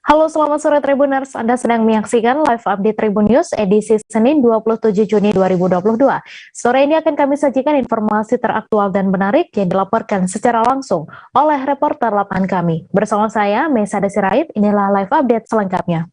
Halo, selamat sore Tribuners. Anda sedang menyaksikan live update Tribun News edisi Senin 27 Juni 2022. Sore ini akan kami sajikan informasi teraktual dan menarik yang dilaporkan secara langsung oleh reporter lapangan kami. Bersama saya, Mesa Desirait, inilah live update selengkapnya.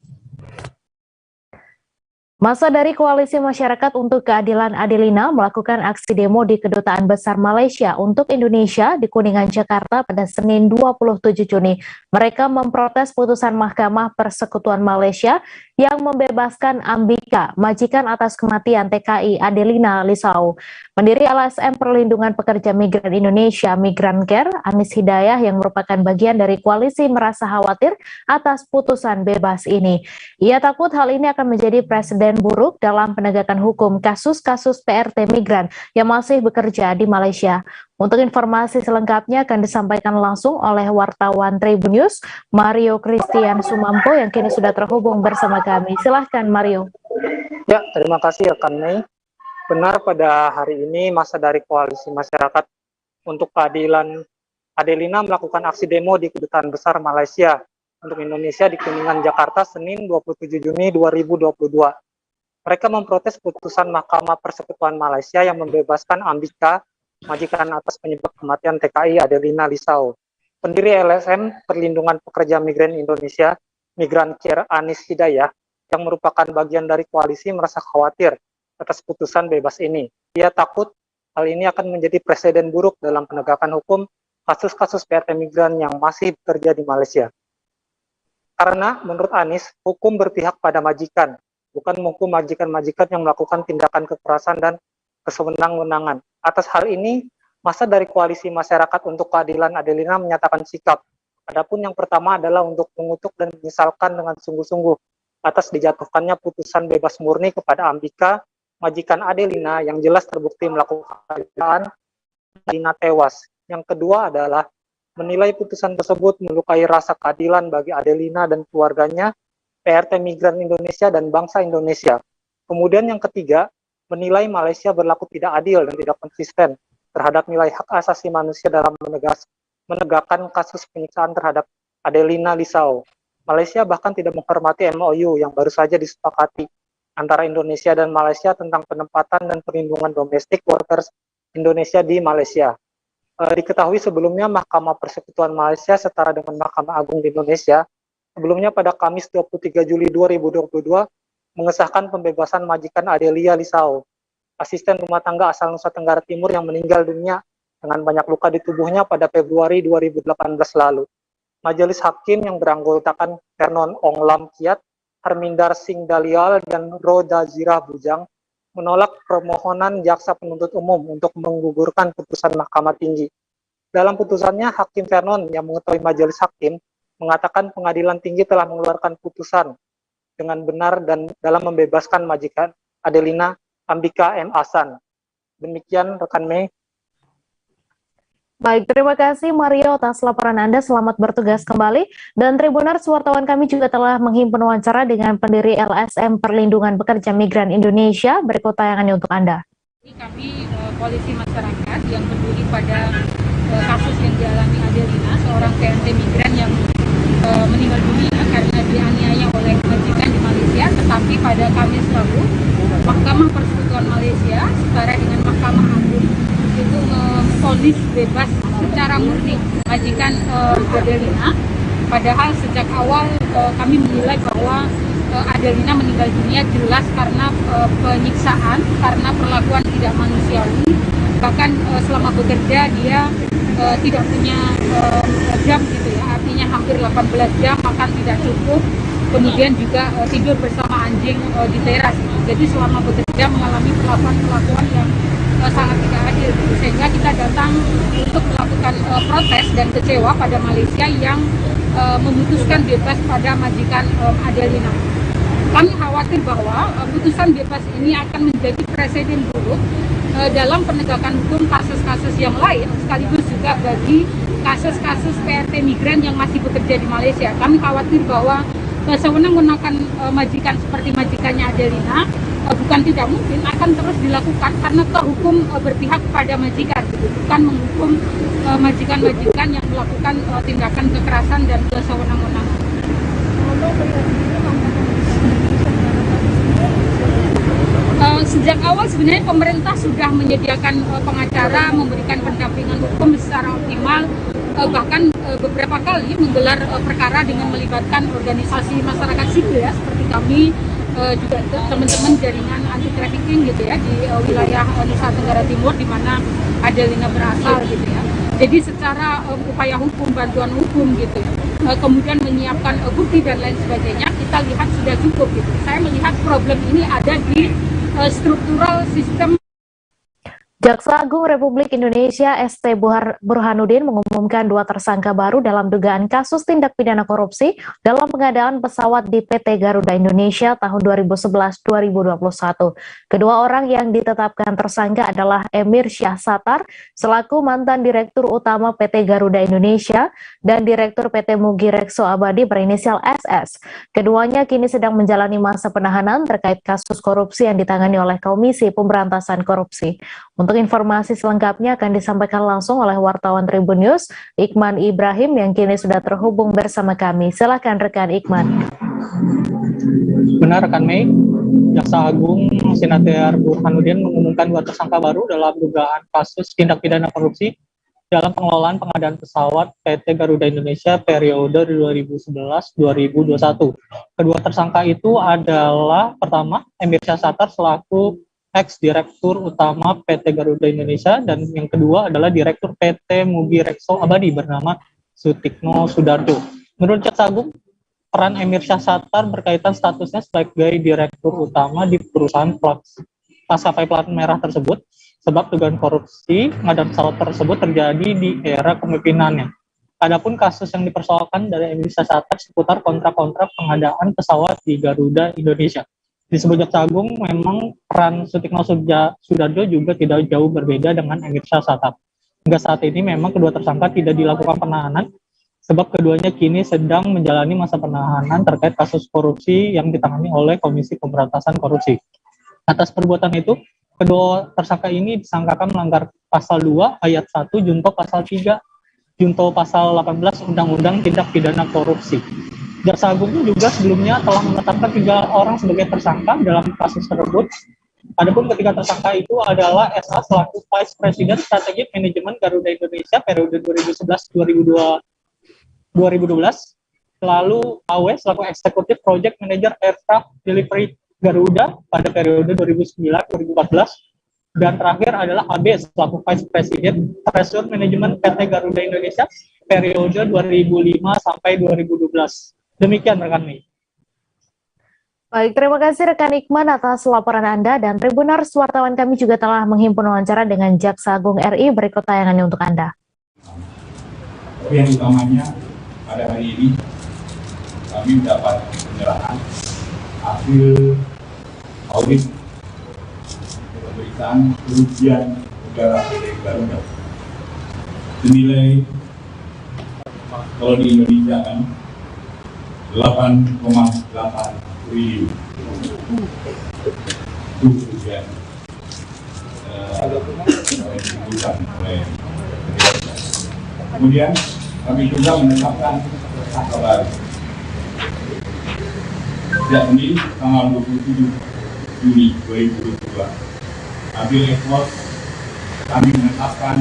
Massa dari Koalisi Masyarakat untuk Keadilan Adelina melakukan aksi demo di Kedutaan Besar Malaysia untuk Indonesia di Kuningan, Jakarta pada Senin 27 Juni. Mereka memprotes putusan Mahkamah Persekutuan Malaysia yang membebaskan Ambika, majikan atas kematian TKI Adelina Lisau. Pendiri LSM Perlindungan Pekerja Migran Indonesia Migran Care, Anis Hidayah yang merupakan bagian dari koalisi merasa khawatir atas putusan bebas ini. Ia takut hal ini akan menjadi presiden buruk dalam penegakan hukum kasus-kasus PRT migran yang masih bekerja di Malaysia. Untuk informasi selengkapnya akan disampaikan langsung oleh wartawan Tribun News, Mario Christian Sumampo yang kini sudah terhubung bersama kami. Silahkan Mario. Ya, terima kasih rekan Mei. Benar, pada hari ini massa dari Koalisi Masyarakat untuk Keadilan Adelina melakukan aksi demo di Kedutaan Besar Malaysia untuk Indonesia di Kuningan, Jakarta, Senin 27 Juni 2022. Mereka memprotes putusan Mahkamah Persekutuan Malaysia yang membebaskan Ambika, majikan atas penyebab kematian TKI Adelina Lisau. Pendiri LSM Perlindungan Pekerja Migran Indonesia, Migran Care, Anis Hidayah, yang merupakan bagian dari koalisi merasa khawatir atas putusan bebas ini. Ia takut hal ini akan menjadi presiden buruk dalam penegakan hukum kasus-kasus PRT migran yang masih bekerja di Malaysia. Karena menurut Anis, hukum berpihak pada majikan, bukan menghukum majikan-majikan yang melakukan tindakan kekerasan dan kesewenang-wenangan. Atas hal ini, massa dari Koalisi Masyarakat untuk Keadilan Adelina menyatakan sikap. Adapun yang pertama adalah untuk mengutuk dan menyesalkan dengan sungguh-sungguh atas dijatuhkannya putusan bebas murni kepada Ambika, majikan Adelina yang jelas terbukti melakukan kejahatan, Adelina tewas. Yang kedua adalah menilai putusan tersebut melukai rasa keadilan bagi Adelina dan keluarganya, PRT migran Indonesia dan bangsa Indonesia. Kemudian yang ketiga, menilai Malaysia berlaku tidak adil dan tidak konsisten terhadap nilai hak asasi manusia dalam menegakkan kasus penyiksaan terhadap Adelina Lisau. Malaysia bahkan tidak menghormati MOU yang baru saja disepakati antara Indonesia dan Malaysia tentang penempatan dan perlindungan domestic workers Indonesia di Malaysia. Diketahui sebelumnya Mahkamah Persekutuan Malaysia setara dengan Mahkamah Agung di Indonesia sebelumnya pada Kamis 23 Juli 2022 mengesahkan pembebasan majikan Adelina Lisau, asisten rumah tangga asal Nusa Tenggara Timur yang meninggal dunia dengan banyak luka di tubuhnya pada Februari 2018 lalu. Majelis Hakim yang beranggotakan Vernon Ong Lam Kiat, Harminder Singh Dalial, dan Roda Zirah Bujang menolak permohonan jaksa penuntut umum untuk menggugurkan putusan Mahkamah Tinggi. Dalam putusannya, Hakim Vernon yang mengetahui majelis hakim mengatakan pengadilan tinggi telah mengeluarkan putusan dengan benar dan dalam membebaskan majikan Adelina Ambika M. Ahsan. Demikian rekan Mei. Baik, terima kasih Mario atas laporan Anda. Selamat bertugas kembali. Dan Tribuners, wartawan kami juga telah menghimpun wawancara dengan pendiri LSM Perlindungan Pekerja Migran Indonesia. Berikut tayangannya untuk Anda. Kami Koalisi Masyarakat yang peduli pada kasus yang dialami Adelina, seorang PRT migran yang meninggal dunia karena dianiaya oleh majikan di Malaysia. Tetapi pada Kamis lalu, Mahkamah Persekutuan Malaysia setara dengan Mahkamah Agung itu memvonis bebas secara murni majikan Adelina. Padahal sejak awal kami menilai bahwa Adelina meninggal dunia jelas karena penyiksaan, karena perlakuan tidak manusiawi. Bahkan selama bekerja dia tidak punya jam gitu ya, artinya hampir 18 jam makan tidak cukup. Kemudian juga tidur bersama anjing di teras. Jadi selama bekerja mengalami perlakuan yang sangat tidak adil, sehingga kita datang untuk melakukan protes dan kecewa pada Malaysia yang memutuskan bebas pada majikan Adelina. Kami khawatir bahwa putusan bebas ini akan menjadi presiden buruk dalam penegakan hukum kasus-kasus yang lain, sekaligus juga bagi kasus-kasus PRT migran yang masih bekerja di Malaysia. Kami khawatir bahwa sewenang-wenangkan majikan seperti majikannya Adelina bukan tidak mungkin akan terus dilakukan karena hukum berpihak pada majikan, bukan menghukum majikan-majikan yang melakukan tindakan kekerasan dan kesewenang-wenangan. Sejak awal sebenarnya pemerintah sudah menyediakan pengacara, memberikan pendampingan hukum secara optimal, bahkan beberapa kali menggelar perkara dengan melibatkan organisasi masyarakat sipil ya, seperti kami juga teman-teman jaringan anti trafficking gitu ya di wilayah Nusa Tenggara Timur di mana Adelina berasal gitu ya. Jadi secara upaya hukum, bantuan hukum gitu ya, kemudian menyiapkan bukti dan lain sebagainya, kita lihat sudah cukup gitu. Saya melihat problem ini ada di struktural sistem. Jaksa Agung Republik Indonesia ST Burhanuddin mengumumkan 2 tersangka baru dalam dugaan kasus tindak pidana korupsi dalam pengadaan pesawat di PT Garuda Indonesia tahun 2011-2021. Kedua orang yang ditetapkan tersangka adalah Emir Syah Satar selaku mantan Direktur Utama PT Garuda Indonesia dan Direktur PT Mugi Rekso Abadi berinisial SS. Keduanya kini sedang menjalani masa penahanan terkait kasus korupsi yang ditangani oleh Komisi Pemberantasan Korupsi. Untuk informasi selengkapnya akan disampaikan langsung oleh wartawan Tribun News, Iqman Ibrahim yang kini sudah terhubung bersama kami. Silakan rekan Iqman. Benar rekan Mei, Jaksa Agung Senator Burhanuddin mengumumkan 2 tersangka baru dalam dugaan kasus tindak pidana korupsi dalam pengelolaan pengadaan pesawat PT Garuda Indonesia periode 2011-2021. Kedua tersangka itu adalah pertama Emir Syah Satar selaku ex-direktur utama PT Garuda Indonesia dan yang kedua adalah direktur PT Mugi Rekso Abadi bernama Sutikno Sudarjo. Menurut Jaksa Agung, peran Emir Syah Satar berkaitan statusnya sebagai direktur utama di perusahaan maskapai plat merah tersebut, sebab dugaan korupsi pengadaan pesawat tersebut terjadi di era kepemimpinannya. Adapun kasus yang dipersoalkan dari Emir Syah Satar seputar kontrak-kontrak pengadaan pesawat di Garuda Indonesia. Disebut Jaksa Agung, memang peran Sutikno Sudarjo juga tidak jauh berbeda dengan Emir Syah Satar. Hingga saat ini memang kedua tersangka tidak dilakukan penahanan, sebab keduanya kini sedang menjalani masa penahanan terkait kasus korupsi yang ditangani oleh Komisi Pemberantasan Korupsi. Atas perbuatan itu, kedua tersangka ini disangkakan melanggar pasal 2 ayat 1 junto pasal 3 junto pasal 18 Undang-Undang Tindak Pidana Korupsi. Jaksa Agung juga sebelumnya telah menetapkan 3 orang sebagai tersangka dalam kasus tersebut. Adapun ketiga tersangka itu adalah SA selaku Vice President Strategic Management Garuda Indonesia periode 2011-2012, lalu AW selaku Executive Project Manager Aircraft Delivery Garuda pada periode 2009-2014, dan terakhir adalah AB selaku Vice President Treasury Management PT Garuda Indonesia periode 2005 sampai 2012. Demikian rekan Mei. Baik, terima kasih rekan Iqman atas laporan Anda, dan Tribuners wartawan kami juga telah menghimpun wawancara dengan Jaksa Agung RI. Berikut tayangannya untuk Anda. Tapi yang utamanya pada hari ini kami mendapat penyerahan hasil audit pemeriksaan kerugian negara PT Garuda senilai kalau di Indonesia kan 8,8 triliun. Itu kerugian disebutkan oleh negara. Kemudian kami juga menetapkan tersangka baru. Sejak ini tanggal 27 Juni 2022, Ambil Ekspor kami menetapkan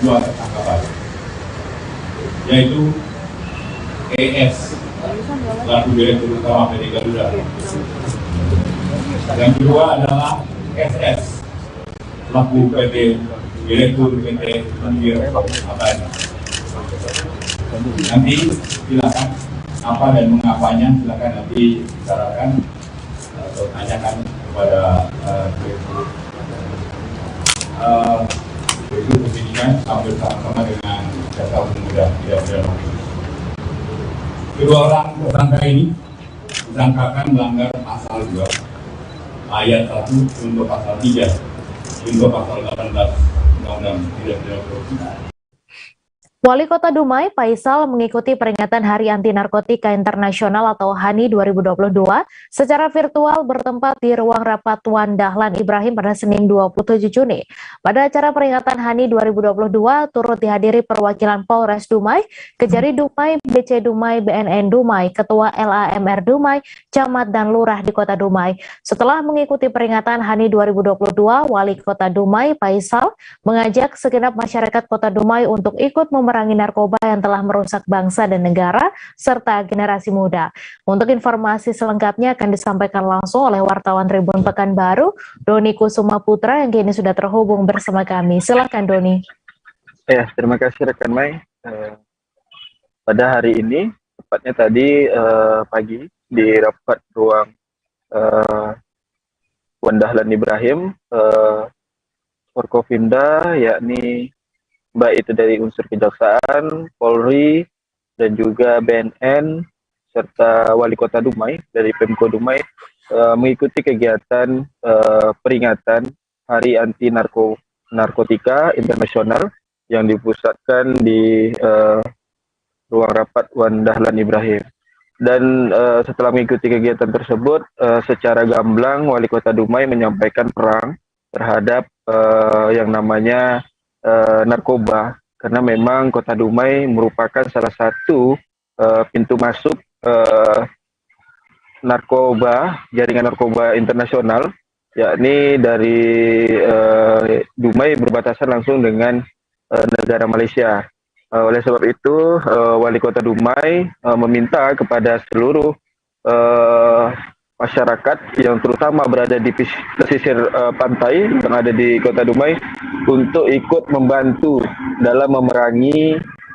2 tersangka baru, yaitu ES selaku Direktur Utama PT Garuda. Yang kedua adalah SS selaku Direktur PT Mugi Rekso Abadi. Nanti silakan apa dan mengapanya silakan nanti bicarakan atau tanyakan kepada Direktur Pendidikan sambil sama-sama dengan Jaksa Agung Muda tidak pidana. Kedua orang tersangka ini disangkakan melanggar pasal 2 ayat 1 untuk pasal 3 untuk pasal 18 Undang-Undang Tindak Pidana Korupsi. Wali Kota Dumai, Faisal, mengikuti peringatan Hari Anti Narkotika Internasional atau HANI 2022 secara virtual bertempat di ruang rapat Wan Dahlan Ibrahim pada Senin 27 Juni. Pada acara peringatan HANI 2022 turut dihadiri perwakilan Polres Dumai, Kejari Dumai, BC Dumai, BNN Dumai, Ketua LAMR Dumai, Camat dan Lurah di Kota Dumai. Setelah mengikuti peringatan HANI 2022, Wali Kota Dumai, Faisal, mengajak segenap masyarakat Kota Dumai untuk ikut memerangi narkoba yang telah merusak bangsa dan negara serta generasi muda. Untuk informasi selengkapnya akan disampaikan langsung oleh wartawan Tribun Pekanbaru, Doni Kusuma Putra yang kini sudah terhubung bersama kami. Silakan Doni. Ya, terima kasih rekan Mai. Pada hari ini, tepatnya tadi pagi di rapat ruang Wan Dahlan Ibrahim, Forkopimda, yakni baik itu dari unsur kejaksaan, Polri, dan juga BNN, serta Wali Kota Dumai dari Pemko Dumai mengikuti kegiatan peringatan Hari Anti Narkotika Internasional yang dipusatkan di ruang rapat Wan Dahlan Ibrahim. Dan setelah mengikuti kegiatan tersebut, secara gamblang Wali Kota Dumai menyampaikan perang terhadap yang namanya narkoba, karena memang Kota Dumai merupakan salah satu pintu masuk narkoba, jaringan narkoba internasional, yakni dari Dumai berbatasan langsung dengan negara Malaysia. Oleh sebab itu, Wali Kota Dumai meminta kepada seluruh masyarakat yang terutama berada di pesisir pantai yang ada di Kota Dumai untuk ikut membantu dalam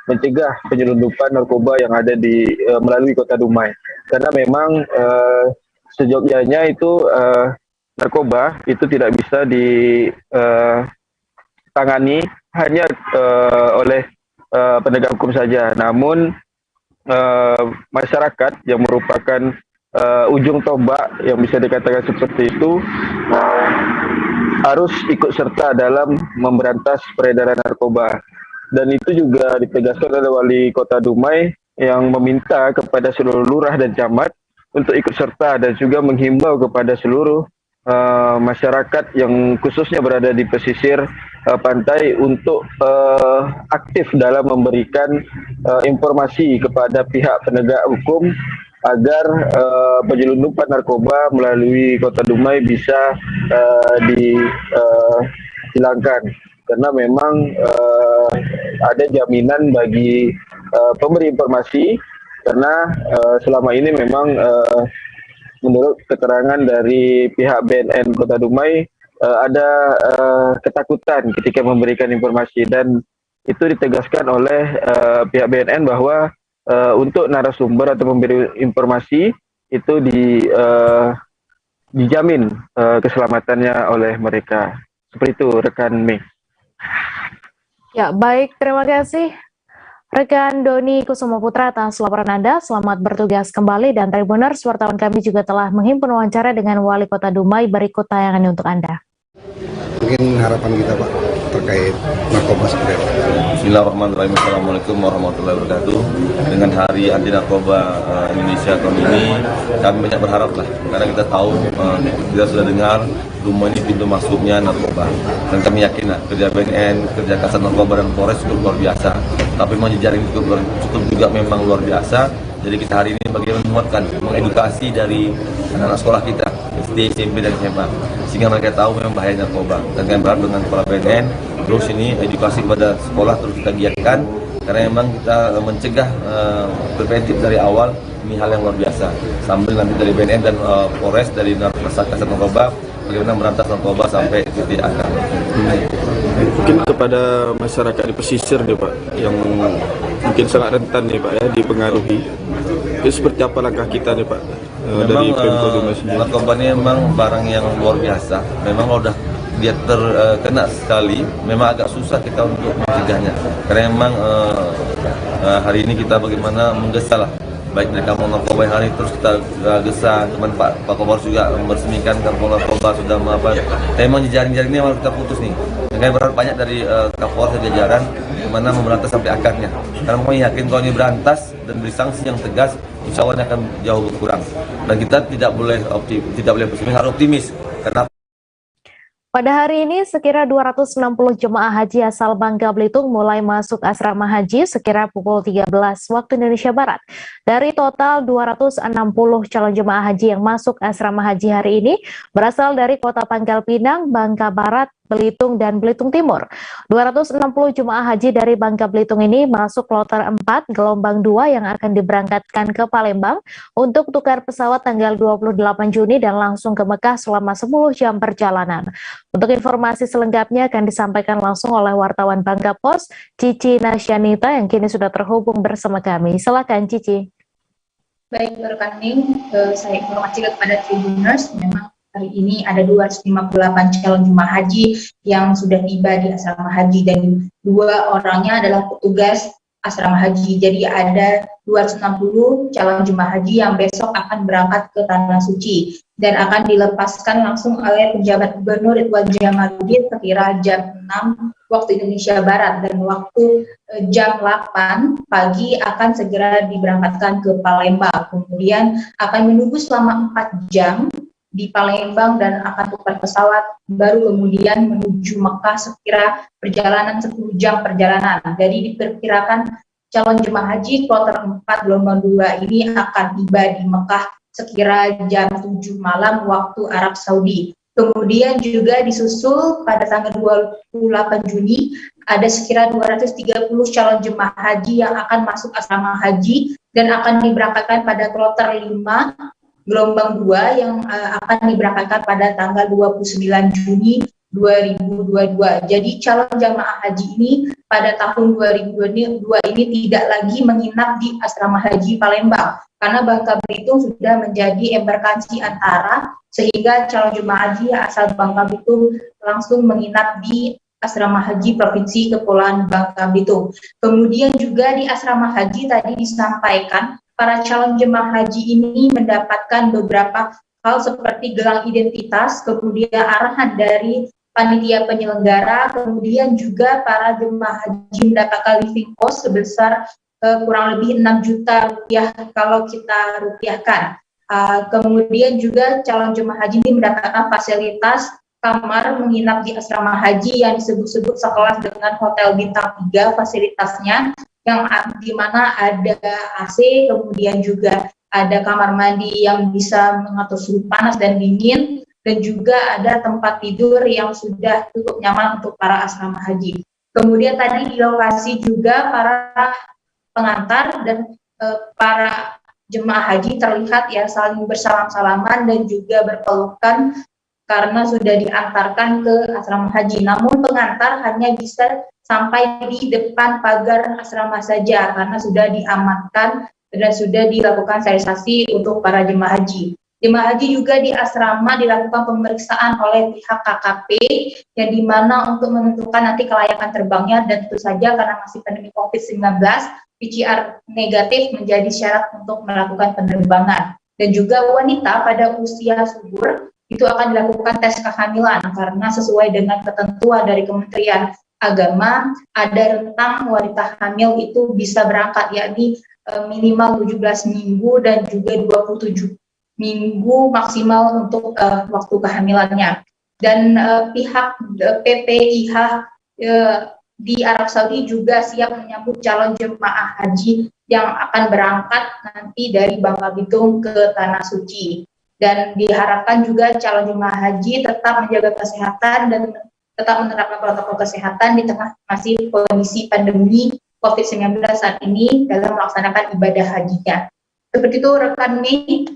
mencegah penyelundupan narkoba yang ada di melalui Kota Dumai. Karena memang sejognyanya itu narkoba itu tidak bisa ditangani hanya oleh penegak hukum saja. Namun masyarakat yang merupakan ujung tombak yang bisa dikatakan seperti itu harus ikut serta dalam memberantas peredaran narkoba. Dan itu juga ditegaskan oleh Wali Kota Dumai yang meminta kepada seluruh lurah dan camat untuk ikut serta dan juga menghimbau kepada seluruh masyarakat yang khususnya berada di pesisir pantai untuk aktif dalam memberikan informasi kepada pihak penegak hukum agar penyelundupan narkoba melalui Kota Dumai bisa dihilangkan, karena memang ada jaminan bagi pemberi informasi, karena selama ini memang menurut keterangan dari pihak BNN Kota Dumai ada ketakutan ketika memberikan informasi, dan itu ditegaskan oleh pihak BNN bahwa untuk narasumber atau memberi informasi itu dijamin keselamatannya oleh mereka. Seperti itu rekan Mei. Ya, baik, terima kasih rekan Doni Kusuma Putra atas laporan Anda. Selamat bertugas kembali, dan Tribuners, wartawan kami juga telah menghimpun wawancara dengan Wali Kota Dumai. Berikut tayangannya untuk Anda. Mungkin harapan kita Pak terkait narkoba seperti apa? Bismillahirrahmanirrahim. Assalamualaikum warahmatullahi wabarakatuh. Dengan Hari Anti Narkoba Indonesia tahun ini, kami banyak berharap lah, karena kita tahu, kita sudah dengar Dumai ini pintu masuknya narkoba, dan kami yakin lah kerja BNN, kerja Kasat Narkoba dan Polres cukup luar biasa. Tapi memang jejaring cukup juga memang luar biasa. Jadi kita hari ini bagaimana menguatkan, mengedukasi dari anak-anak sekolah kita, SD, SMP, dan SMA, sehingga mereka tahu memang bahaya narkoba. Dan kami berharap dengan Kepala BNN, terus ini edukasi kepada sekolah terus kita giatkan, karena memang kita mencegah preventif dari awal, ini hal yang luar biasa. Sambil nanti dari BNN dan Polres, dari Kasat Narkoba, bagaimana merantas narkoba sampai titik akar. Mungkin kepada masyarakat di pesisir nih Pak, yang mungkin sangat rentan nih Pak ya dipengaruhi. Itu seperti apa langkah kita nih Pak dari Pemko Dumai sendiri? Narkoba ini memang barang yang luar biasa. Memang kalau udah dia terkena sekali, memang agak susah kita untuk mencegahnya. Karena memang hari ini kita bagaimana menggesa lah, baik dari kampung narkoba yang hari terus kita gesa. Teman Pak Kapolres juga meresmikan kampung narkoba sudah memang jejaring-jaring ini harus kita putus nih. Kami berharap banyak dari Kapolres dan jajaran bagaimana memberantas sampai akarnya. Karena kami yakin kalau ini berantas dan beri sanksi yang tegas, insya Allah ini akan jauh berkurang. Dan kita tidak boleh pesimis, harus optimis. Karena Pada hari ini, sekira 260 jemaah haji asal Bangka Belitung mulai masuk asrama haji sekira pukul 13 waktu Indonesia Barat. Dari total 260 calon jemaah haji yang masuk asrama haji hari ini, berasal dari kota Pangkal Pinang, Bangka Barat, Belitung, dan Belitung Timur. 260 jemaah haji dari Bangka Belitung ini masuk kloter 4 gelombang 2 yang akan diberangkatkan ke Palembang untuk tukar pesawat tanggal 28 Juni dan langsung ke Mekah selama 10 jam perjalanan. Untuk informasi selengkapnya akan disampaikan langsung oleh wartawan Bangka Pos, Cici Nasyanita yang kini sudah terhubung bersama kami. Silakan Cici. Baik, rekan Ning, saya informasikan kepada Tribuners, memang hari ini ada 258 calon jemaah haji yang sudah tiba di asrama haji dan 2 orangnya adalah petugas asrama haji. Jadi ada 260 calon jemaah haji yang besok akan berangkat ke Tanah Suci dan akan dilepaskan langsung oleh penjabat Gubernur Ridwan Jamaluddin sekira jam 6 waktu Indonesia Barat, dan waktu jam 8 pagi akan segera diberangkatkan ke Palembang. Kemudian akan menunggu selama 4 jam di Palembang dan akan tukar pesawat, baru kemudian menuju Mekah sekira perjalanan 10 jam perjalanan. Jadi diperkirakan calon jemaah haji kloter 4 gelombang 2 ini akan tiba di Mekah sekira jam 7 malam waktu Arab Saudi. Kemudian juga disusul pada tanggal 28 Juni ada sekira 230 calon jemaah haji yang akan masuk asrama haji dan akan diberangkatkan pada kloter 5 gelombang 2 yang akan diberangkatkan pada tanggal 29 Juni 2022. Jadi calon jamaah haji ini pada tahun 2022 ini tidak lagi menginap di asrama haji Palembang karena Bangka Belitung sudah menjadi embarkasi antara, sehingga calon jemaah haji asal Bangka Belitung langsung menginap di asrama haji Provinsi Kepulauan Bangka Belitung. Kemudian juga di asrama haji tadi disampaikan para calon jemaah haji ini mendapatkan beberapa hal seperti gelang identitas, kemudian arahan dari panitia penyelenggara, kemudian juga para jemaah haji mendapatkan living cost sebesar kurang lebih 6 juta rupiah kalau kita rupiahkan. Kemudian juga calon jemaah haji ini mendapatkan fasilitas kamar menginap di asrama haji yang disebut-sebut sekelas dengan hotel bintang 3 fasilitasnya, yang di mana ada AC, kemudian juga ada kamar mandi yang bisa mengatur suhu panas dan dingin, dan juga ada tempat tidur yang sudah cukup nyaman untuk para asrama haji. Kemudian tadi di lokasi juga para pengantar dan para jemaah haji terlihat ya saling bersalam-salaman dan juga berpelukan karena sudah diantarkan ke asrama haji. Namun pengantar hanya bisa sampai di depan pagar asrama saja karena sudah diamankan dan sudah dilakukan sterilisasi untuk para jemaah haji. Jemaah haji juga di asrama dilakukan pemeriksaan oleh pihak KKP yang dimana untuk menentukan nanti kelayakan terbangnya, dan tentu saja karena masih pandemi COVID-19 PCR negatif menjadi syarat untuk melakukan penerbangan. Dan juga wanita pada usia subur itu akan dilakukan tes kehamilan karena sesuai dengan ketentuan dari Kementerian Agama ada rentang wanita hamil itu bisa berangkat yakni minimal 17 minggu dan juga 27 minggu maksimal untuk waktu kehamilannya. Dan pihak PPIH di Arab Saudi juga siap menyambut calon jemaah haji yang akan berangkat nanti dari Bangka Belitung ke Tanah Suci. Dan diharapkan juga calon jemaah haji tetap menjaga kesehatan dan tetap menerapkan protokol kesehatan di tengah masih kondisi pandemi COVID-19 saat ini dalam melaksanakan ibadah hajinya. Seperti itu rekan Mei.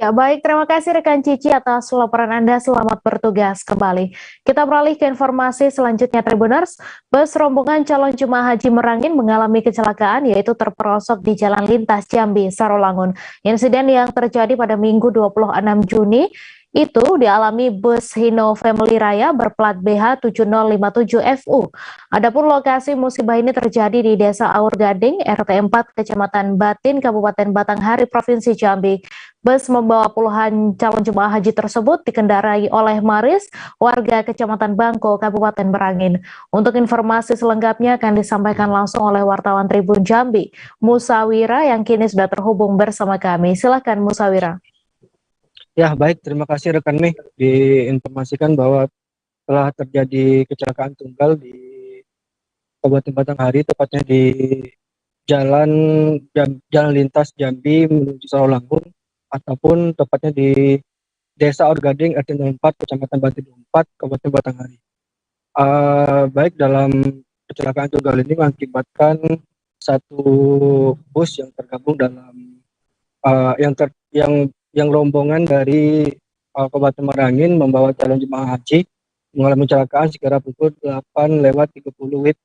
Ya baik, terima kasih rekan Cici atas laporan Anda, selamat bertugas kembali. Kita beralih ke informasi selanjutnya Tribuners. Bus rombongan calon jemaah haji Merangin mengalami kecelakaan yaitu terperosok di Jalan Lintas Jambi, Sarolangun. Insiden yang terjadi pada Minggu 26 Juni itu dialami bus Hino Family Raya berplat BH 7057FU. Adapun lokasi musibah ini terjadi di Desa Aur Gading, RT 4, Kecamatan Batin, Kabupaten Batanghari, Provinsi Jambi. Bus membawa puluhan calon jemaah haji tersebut dikendarai oleh Maris, warga Kecamatan Bangko, Kabupaten Merangin. Untuk informasi selengkapnya akan disampaikan langsung oleh wartawan Tribun Jambi, Musawira, yang kini sudah terhubung bersama kami. Silakan Musawira. Ya, baik, terima kasih rekan Mei. Diinformasikan bahwa telah terjadi kecelakaan tunggal di Kabupaten Batanghari, tepatnya di jalan lintas Jambi menuju Sarawlangun, ataupun tepatnya di Desa Aur Gading, RT 04, Kecamatan Batin 4, Kabupaten Batanghari. Baik, dalam kecelakaan tunggal ini mengakibatkan satu bus yang tergabung dalam yang rombongan dari Kabupaten Merangin membawa calon jemaah haji mengalami kecelakaan sekira pukul 8:30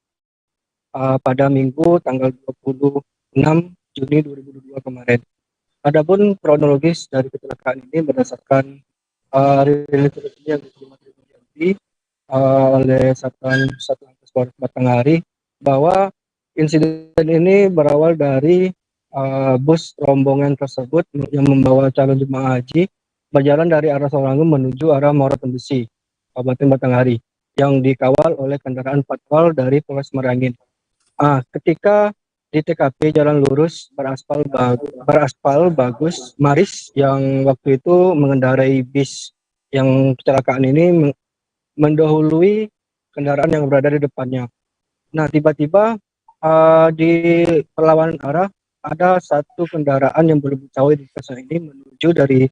pada Minggu tanggal 26 Juni 2022 kemarin. Adapun kronologis dari kecelakaan ini berdasarkan rilis resmi yang diterima oleh Satlantas Polres Batanghari, bahwa insiden ini berawal dari bus rombongan tersebut yang membawa calon jemaah haji berjalan dari arah Sarawlangun menuju arah Muara Tembesi, Kabupaten Batanghari, yang dikawal oleh kendaraan patwal dari Polres Merangin. Ketika di TKP jalan lurus beraspal bagus, Maris yang waktu itu mengendarai bis yang kecelakaan ini mendahului kendaraan yang berada di depannya. Nah, tiba-tiba di perlawanan arah ada satu kendaraan yang belum diketahui di desa ini menuju dari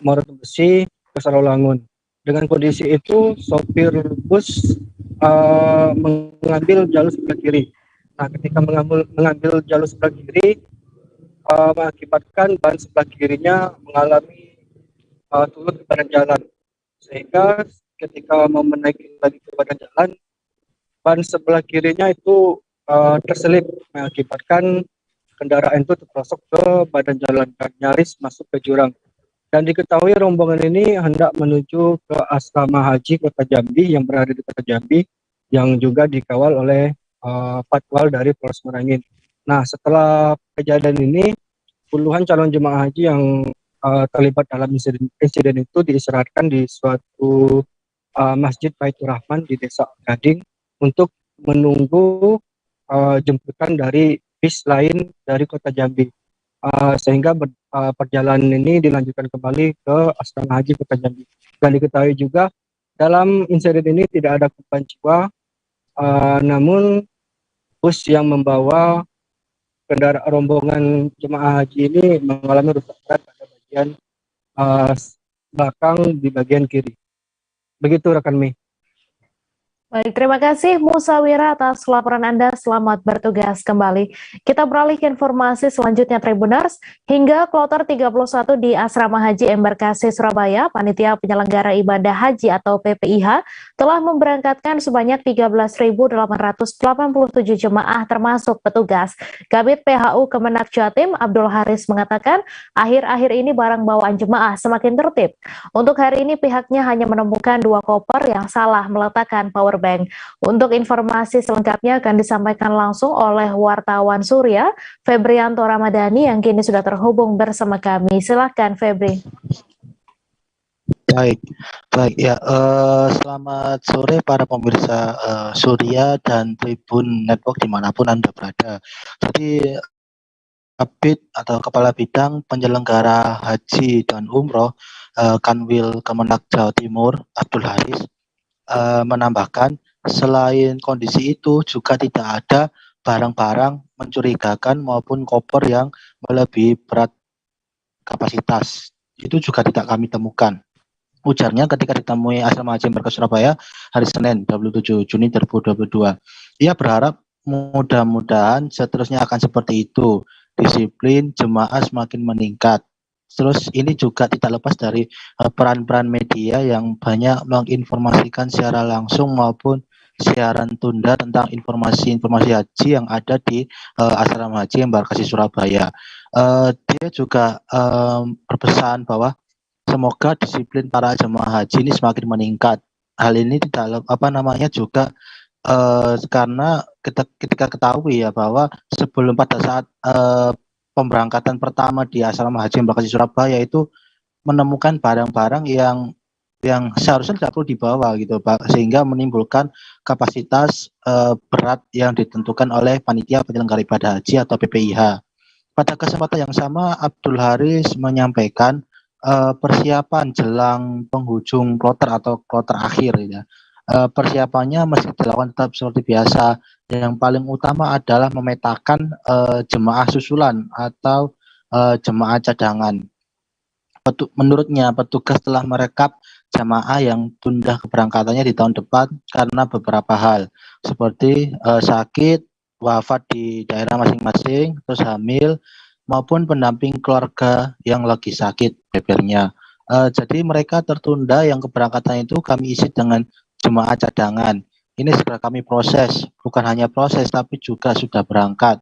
Muara Tembesi ke Sarawlangun. Dengan kondisi itu, sopir bus mengambil jalur sebelah kiri. Nah, ketika mengambil jalur sebelah kiri, mengakibatkan ban sebelah kirinya mengalami turun ke badan jalan, sehingga ketika mau menaiki lagi ke badan jalan, ban sebelah kirinya itu terselip, mengakibatkan kendaraan itu terprosok ke badan jalan dan nyaris masuk ke jurang. Dan diketahui rombongan ini hendak menuju ke asrama haji Kota Jambi yang berada di Kota Jambi, yang juga dikawal oleh patwal dari Polres Merangin. Nah, setelah kejadian ini, puluhan calon jemaah haji yang terlibat dalam insiden itu diistirahatkan di suatu Masjid Baitur Rahman di Desa Gading untuk menunggu jemputan dari bis lain dari Kota Jambi, sehingga perjalanan ini dilanjutkan kembali ke asrama haji Kota Jambi. Dan diketahui juga dalam insiden ini tidak ada korban jiwa, namun bus yang membawa kendaraan rombongan jemaah haji ini mengalami rusak berat pada bagian belakang di bagian kiri. Begitu rekan Mei. Baik, terima kasih Musawira atas laporan Anda. Selamat bertugas kembali. Kita beralih ke informasi selanjutnya, Tribuners. Hingga kloter 31 di Asrama Haji Embarkasi Surabaya, Panitia Penyelenggara Ibadah Haji atau PPIH telah memberangkatkan sebanyak 13.887 jemaah termasuk petugas. Kabid PHU Kemenak Jatim Abdul Haris mengatakan akhir-akhir ini barang bawaan jemaah semakin tertib. Untuk hari ini pihaknya hanya menemukan 2 koper yang salah meletakkan power bank. Untuk informasi selengkapnya akan disampaikan langsung oleh wartawan Surya, Febrianto Ramadhani, yang kini sudah terhubung bersama kami. Silakan Febri. Baik ya. Selamat sore para pemirsa Surya dan Tribun Network dimanapun Anda berada. Jadi Kabid atau Kepala Bidang Penyelenggara Haji dan Umroh Kanwil Kemenak Jawa Timur Abdul Haris menambahkan, selain kondisi itu juga tidak ada barang-barang mencurigakan maupun koper yang melebihi berat kapasitas. Itu juga tidak kami temukan. Ujarnya ketika ditemui Asrama Haji Embarkasi Surabaya hari Senin 27 Juni 2022. Ia berharap mudah-mudahan seterusnya akan seperti itu. Disiplin jemaah semakin meningkat. Terus ini juga tidak lepas dari peran-peran media yang banyak menginformasikan secara langsung maupun siaran tunda tentang informasi-informasi haji yang ada di Asrama Haji Embarkasi Surabaya. Dia juga berpesan bahwa semoga disiplin para jemaah haji ini semakin meningkat. Hal ini tidak juga karena ketika ketahui ya bahwa sebelum pada saat pemberangkatan pertama di asrama haji Embarkasi Surabaya itu menemukan barang-barang yang seharusnya tidak perlu dibawa gitu Pak, sehingga menimbulkan kapasitas berat yang ditentukan oleh panitia penyelenggara ibadah haji atau PPIH. Pada kesempatan yang sama Abdul Haris menyampaikan persiapan jelang penghujung kloter atau kloter akhir ya. Persiapannya masih dilakukan tetap seperti biasa. Yang paling utama adalah memetakan jemaah susulan atau jemaah cadangan. Menurutnya petugas telah merekap jamaah yang tunda keberangkatannya di tahun depan karena beberapa hal seperti sakit, wafat di daerah masing-masing, terus hamil, maupun pendamping keluarga yang lagi sakit bebernya. Jadi mereka tertunda, yang keberangkatan itu kami isi dengan jemaah cadangan. Ini segera kami proses, bukan hanya proses tapi juga sudah berangkat.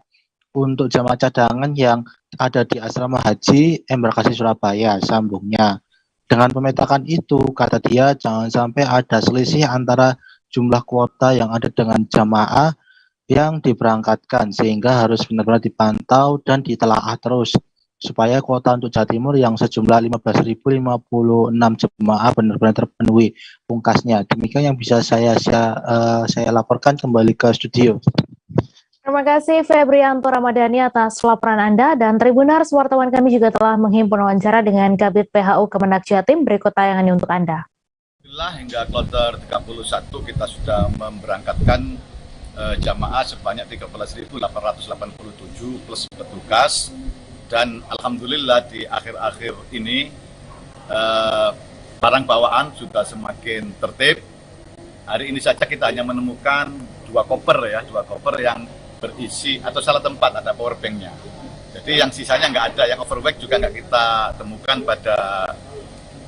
Untuk jemaah cadangan yang ada di asrama haji Embarkasi Surabaya, sambungnya. Dengan pemetakan itu, kata dia, jangan sampai ada selisih antara jumlah kuota yang ada dengan jamaah yang diberangkatkan, sehingga harus benar-benar dipantau dan ditelaah terus supaya kuota untuk Jawa Timur yang sejumlah 15.056 jemaah benar-benar terpenuhi pungkasnya. Demikian yang bisa saya laporkan. Kembali ke studio. Terima kasih Febrianto Ramadhani atas laporan Anda, dan Tribuners, wartawan kami juga telah menghimpun wawancara dengan Kabid PHU Kemenak Jatim. Berikut tayangannya untuk Anda. Hingga kloter 31 kita sudah memberangkatkan jamaah sebanyak 13.887 plus petugas, dan alhamdulillah di akhir-akhir ini barang bawaan sudah semakin tertib. Hari ini saja kita hanya menemukan dua koper yang berisi atau salah tempat, ada power banknya. Jadi yang sisanya nggak ada, yang overweight juga nggak kita temukan pada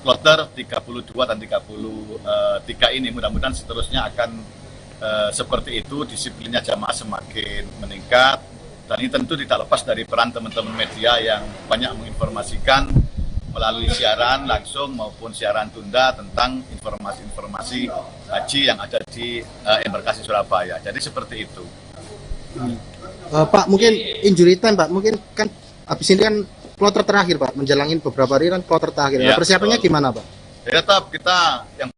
kloter 32 dan 33 ini. Mudah-mudahan seterusnya akan seperti itu, disiplinnya jamaah semakin meningkat, dan ini tentu tidak lepas dari peran teman-teman media yang banyak menginformasikan melalui siaran langsung maupun siaran tunda tentang informasi-informasi haji yang ada di Embarkasi Surabaya. Jadi seperti itu. Pak, mungkin injury time Pak, mungkin kan habis ini kan kloter terakhir Pak, menjalangin beberapa hari kan kloter terakhir. Ya, persiapannya gimana Pak? Ya, tetap kita yang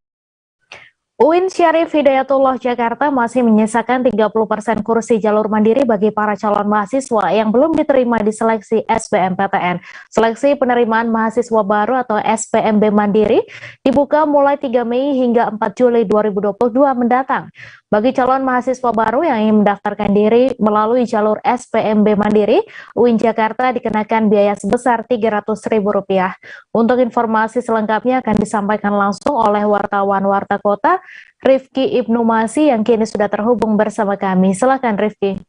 UIN Syarif Hidayatullah Jakarta masih menyisakan 30% kursi jalur mandiri bagi para calon mahasiswa yang belum diterima di seleksi SBMPTN. Seleksi penerimaan mahasiswa baru atau SPMB Mandiri dibuka mulai 3 Mei hingga 4 Juli 2022 mendatang. Bagi calon mahasiswa baru yang ingin mendaftarkan diri melalui jalur SPMB Mandiri, UIN Jakarta dikenakan biaya sebesar Rp300.000. Untuk informasi selengkapnya akan disampaikan langsung oleh wartawan Warta Kota, Rifki Ibnu Masi, yang kini sudah terhubung bersama kami. Silakan Rifki.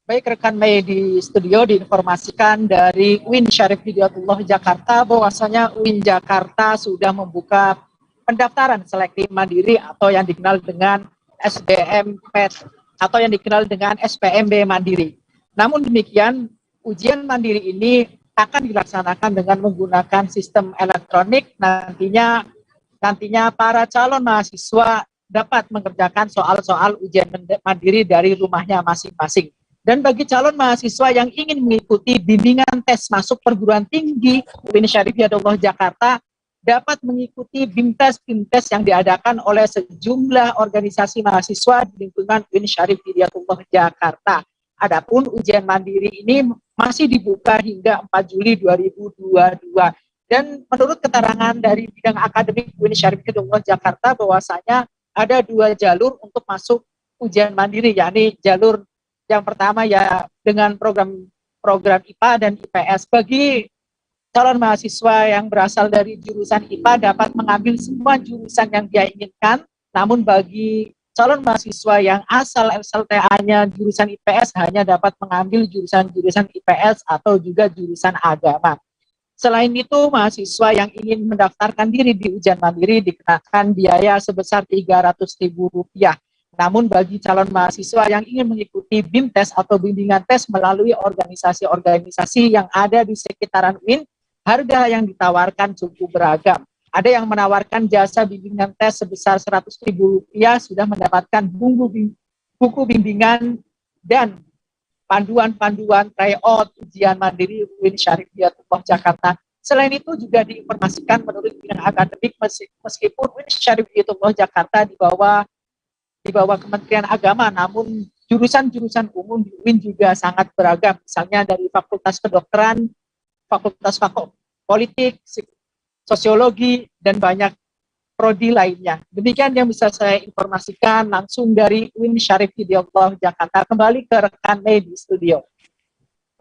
Baik, rekan Mei di studio diinformasikan dari UIN Syarif Hidayatullah Jakarta bahwasanya UIN Jakarta sudah membuka pendaftaran selektif mandiri atau yang dikenal dengan SBMPT atau yang dikenal dengan SPMB Mandiri. Namun demikian, ujian mandiri ini akan dilaksanakan dengan menggunakan sistem elektronik. Nantinya para calon mahasiswa dapat mengerjakan soal-soal ujian mandiri dari rumahnya masing-masing. Dan bagi calon mahasiswa yang ingin mengikuti bimbingan tes masuk perguruan tinggi UIN Syarif Hidayatullah Jakarta dapat mengikuti BIMTES yang diadakan oleh sejumlah organisasi mahasiswa di lingkungan UIN Syarif Hidayatullah Jakarta. Adapun ujian mandiri ini masih dibuka hingga 4 Juli 2022. Dan menurut keterangan dari bidang akademik UIN Syarif Hidayatullah Jakarta bahwasanya ada 2 jalur untuk masuk ujian mandiri, yakni jalur yang pertama ya dengan program IPA dan IPS. Bagi calon mahasiswa yang berasal dari jurusan IPA dapat mengambil semua jurusan yang dia inginkan, namun bagi calon mahasiswa yang asal SLTA-nya jurusan IPS hanya dapat mengambil jurusan-jurusan IPS atau juga jurusan agama. Selain itu, mahasiswa yang ingin mendaftarkan diri di ujian mandiri dikenakan biaya sebesar Rp300.000. Namun bagi calon mahasiswa yang ingin mengikuti BIMTES atau bimbingan tes melalui organisasi-organisasi yang ada di sekitaran UIN, Harga yang ditawarkan cukup beragam. Ada yang menawarkan jasa bimbingan tes sebesar Rp100.000 sudah mendapatkan buku bimbingan dan panduan-panduan tryout ujian mandiri UIN Syarif Hidayatullah Jakarta. Selain itu juga diinformasikan menurut bidang akademik meskipun UIN Syarif Hidayatullah Jakarta di bawah Kementerian Agama, namun jurusan-jurusan umum di UIN juga sangat beragam. Misalnya dari Fakultas Kedokteran, Fakultas Politik, Sosiologi, dan banyak prodi lainnya. Demikian yang bisa saya informasikan langsung dari UIN Syarif Hidayatullah Jakarta. Kembali ke rekan Mei di studio.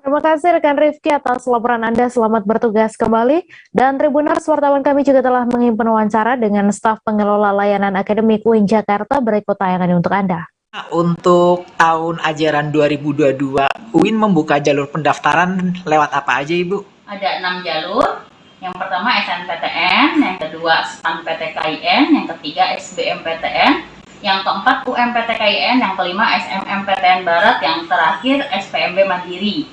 Terima kasih rekan Rifki atas laporan Anda. Selamat bertugas kembali. Dan Tribuners, wartawan kami juga telah menghimpun wawancara dengan staf pengelola layanan akademik UIN Jakarta. Berikut tayangannya untuk Anda. Untuk tahun ajaran 2022, UIN membuka jalur pendaftaran lewat apa aja, Ibu? Ada 6 jalur. Yang pertama SNPTN, yang kedua STAN-PTKIN, yang ketiga SBMPTN, yang keempat UMPTKIN, yang kelima SMMPTN Barat, yang terakhir SPMB Mandiri.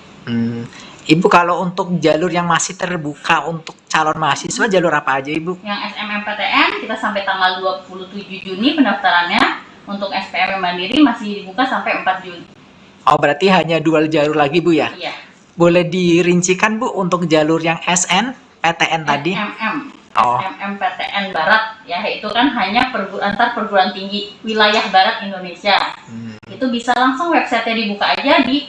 Ibu, kalau untuk jalur yang masih terbuka untuk calon mahasiswa, jalur apa aja, Ibu? Yang SMMPTN kita sampai tanggal 27 Juni pendaftarannya. Untuk SPMB Mandiri masih dibuka sampai 4 Juni. Oh, berarti hanya 2 jalur lagi, Bu, ya? Iya. Boleh dirincikan, Bu, untuk jalur yang SNPTN tadi? SMMPTN Barat, ya, itu kan hanya antar perguruan tinggi wilayah Barat Indonesia. Itu bisa langsung website-nya dibuka aja di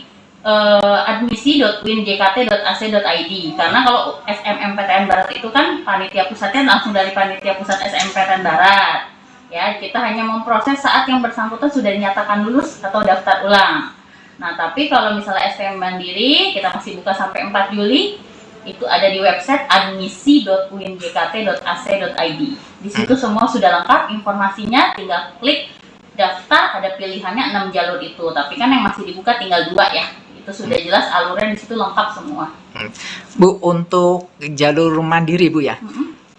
admisi.uinjkt.ac.id. Karena kalau SMMPTN Barat itu kan panitia pusatnya langsung dari panitia pusat SMPTN Barat. Ya, kita hanya memproses saat yang bersangkutan sudah dinyatakan lulus atau daftar ulang. Nah, tapi kalau misalnya SPM Mandiri, kita masih buka sampai 4 Juli, itu ada di website admisi.uinjkt.ac.id. Di situ semua sudah lengkap informasinya, tinggal klik daftar, ada pilihannya 6 jalur itu. Tapi kan yang masih dibuka tinggal 2 ya. Itu sudah jelas alurnya, di situ lengkap semua. Bu, untuk jalur mandiri, Bu, ya?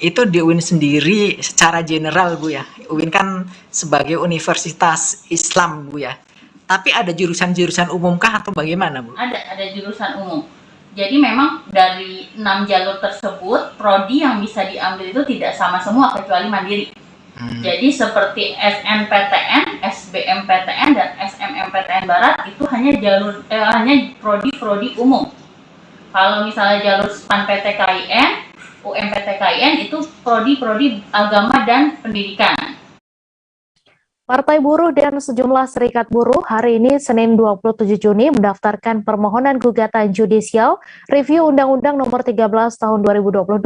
Itu di UIN sendiri secara general, Bu, ya. UIN kan sebagai universitas Islam, Bu, ya. Tapi ada jurusan-jurusan umum kah atau bagaimana, Bu? Ada jurusan umum. Jadi memang dari 6 jalur tersebut, prodi yang bisa diambil itu tidak sama semua kecuali mandiri. Jadi seperti SNPTN, SBMPTN, dan SMMPTN Barat itu hanya hanya prodi-prodi umum. Kalau misalnya jalur STAN-PTKIN, UMPTKIN itu prodi-prodi agama dan pendidikan. Partai Buruh dan sejumlah serikat buruh hari ini Senin 27 Juni mendaftarkan permohonan gugatan judicial review Undang-Undang Nomor 13 Tahun 2022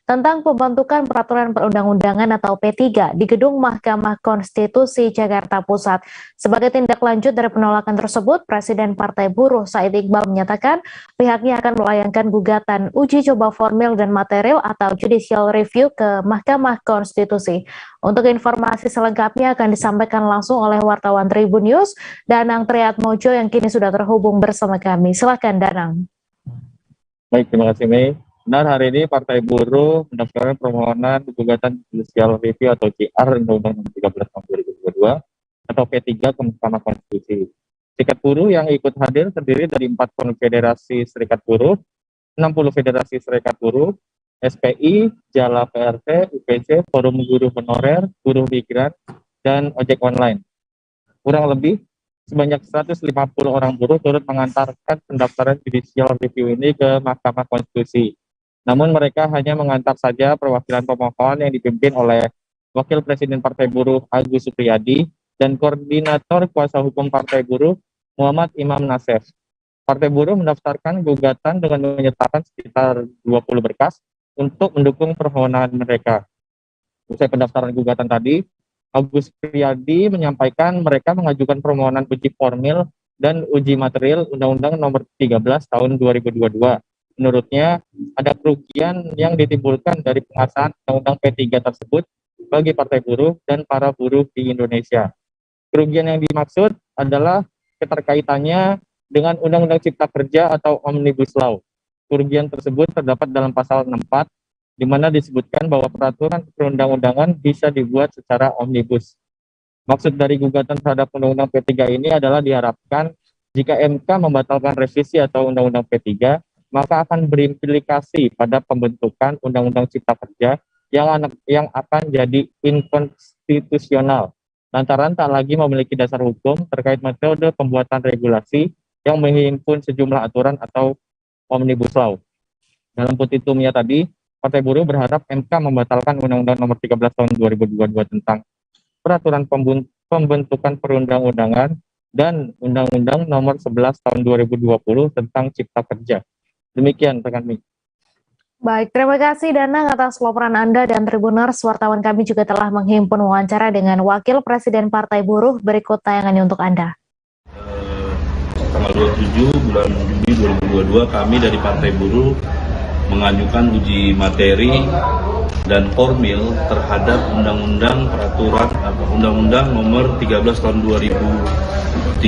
tentang pembentukan peraturan perundang-undangan atau P3 di Gedung Mahkamah Konstitusi Jakarta Pusat. Sebagai tindak lanjut dari penolakan tersebut, Presiden Partai Buruh Said Iqbal menyatakan pihaknya akan melayangkan gugatan uji coba formil dan material atau judicial review ke Mahkamah Konstitusi. Untuk informasi selengkapnya akan disampaikan langsung oleh wartawan Tribun News, Danang Triatmojo yang kini sudah terhubung bersama kami. Silakan, Danang. Baik, terima kasih, Mei. Benar, hari ini Partai Buruh mendaftarkan permohonan gugatan judicial review atau JR Undang-Undang 13 Tahun 2022 atau P3 ke Mahkamah Konstitusi. Serikat buruh yang ikut hadir terdiri dari 4 konfederasi serikat buruh, 60 federasi serikat buruh, SPI, Jala PRT, UPC, Forum Guru Honorer, Buruh Migran, dan ojek online. Kurang lebih sebanyak 150 orang buruh turut mengantarkan pendaftaran judicial review ini ke Mahkamah Konstitusi. Namun mereka hanya mengantar saja perwakilan pemohon yang dipimpin oleh Wakil Presiden Partai Buruh Agus Supriyadi dan Koordinator Kuasa Hukum Partai Buruh Muhammad Imam Nasef. Partai Buruh mendaftarkan gugatan dengan menyertakan sekitar 20 berkas untuk mendukung permohonan mereka. Usai pendaftaran gugatan tadi, Agus Supriyadi menyampaikan mereka mengajukan permohonan uji formil dan uji material Undang-Undang Nomor 13 Tahun 2022. Menurutnya, ada kerugian yang ditimbulkan dari pengesahan Undang-Undang P3 tersebut bagi Partai Buruh dan para buruh di Indonesia. Kerugian yang dimaksud adalah keterkaitannya dengan Undang-Undang Cipta Kerja atau Omnibus Law. Kerugian tersebut terdapat dalam pasal 64, di mana disebutkan bahwa peraturan perundang-undangan bisa dibuat secara omnibus. Maksud dari gugatan terhadap Undang-Undang P3 ini adalah diharapkan jika MK membatalkan revisi atau Undang-Undang P3, maka akan berimplikasi pada pembentukan Undang-Undang Cipta Kerja yang akan jadi inkonstitusional lantaran tak lagi memiliki dasar hukum terkait metode pembuatan regulasi yang menghimpun sejumlah aturan atau Omnibus Law. Dalam petitumnya tadi, Partai Buruh berharap MK membatalkan Undang-Undang Nomor 13 Tahun 2022 tentang Peraturan Pembentukan Perundang-undangan dan Undang-Undang Nomor 11 Tahun 2020 tentang Cipta Kerja. Demikian rekan Mi. Baik, terima kasih Danang atas laporan Anda dan Tribuners. Wartawan kami juga telah menghimpun wawancara dengan Wakil Presiden Partai Buruh. Berikut tayangannya untuk Anda. Tanggal 27 bulan Juni 2022 kami dari Partai Buruh mengajukan uji materi dan formil terhadap Undang-Undang Nomor 13 Tahun 2022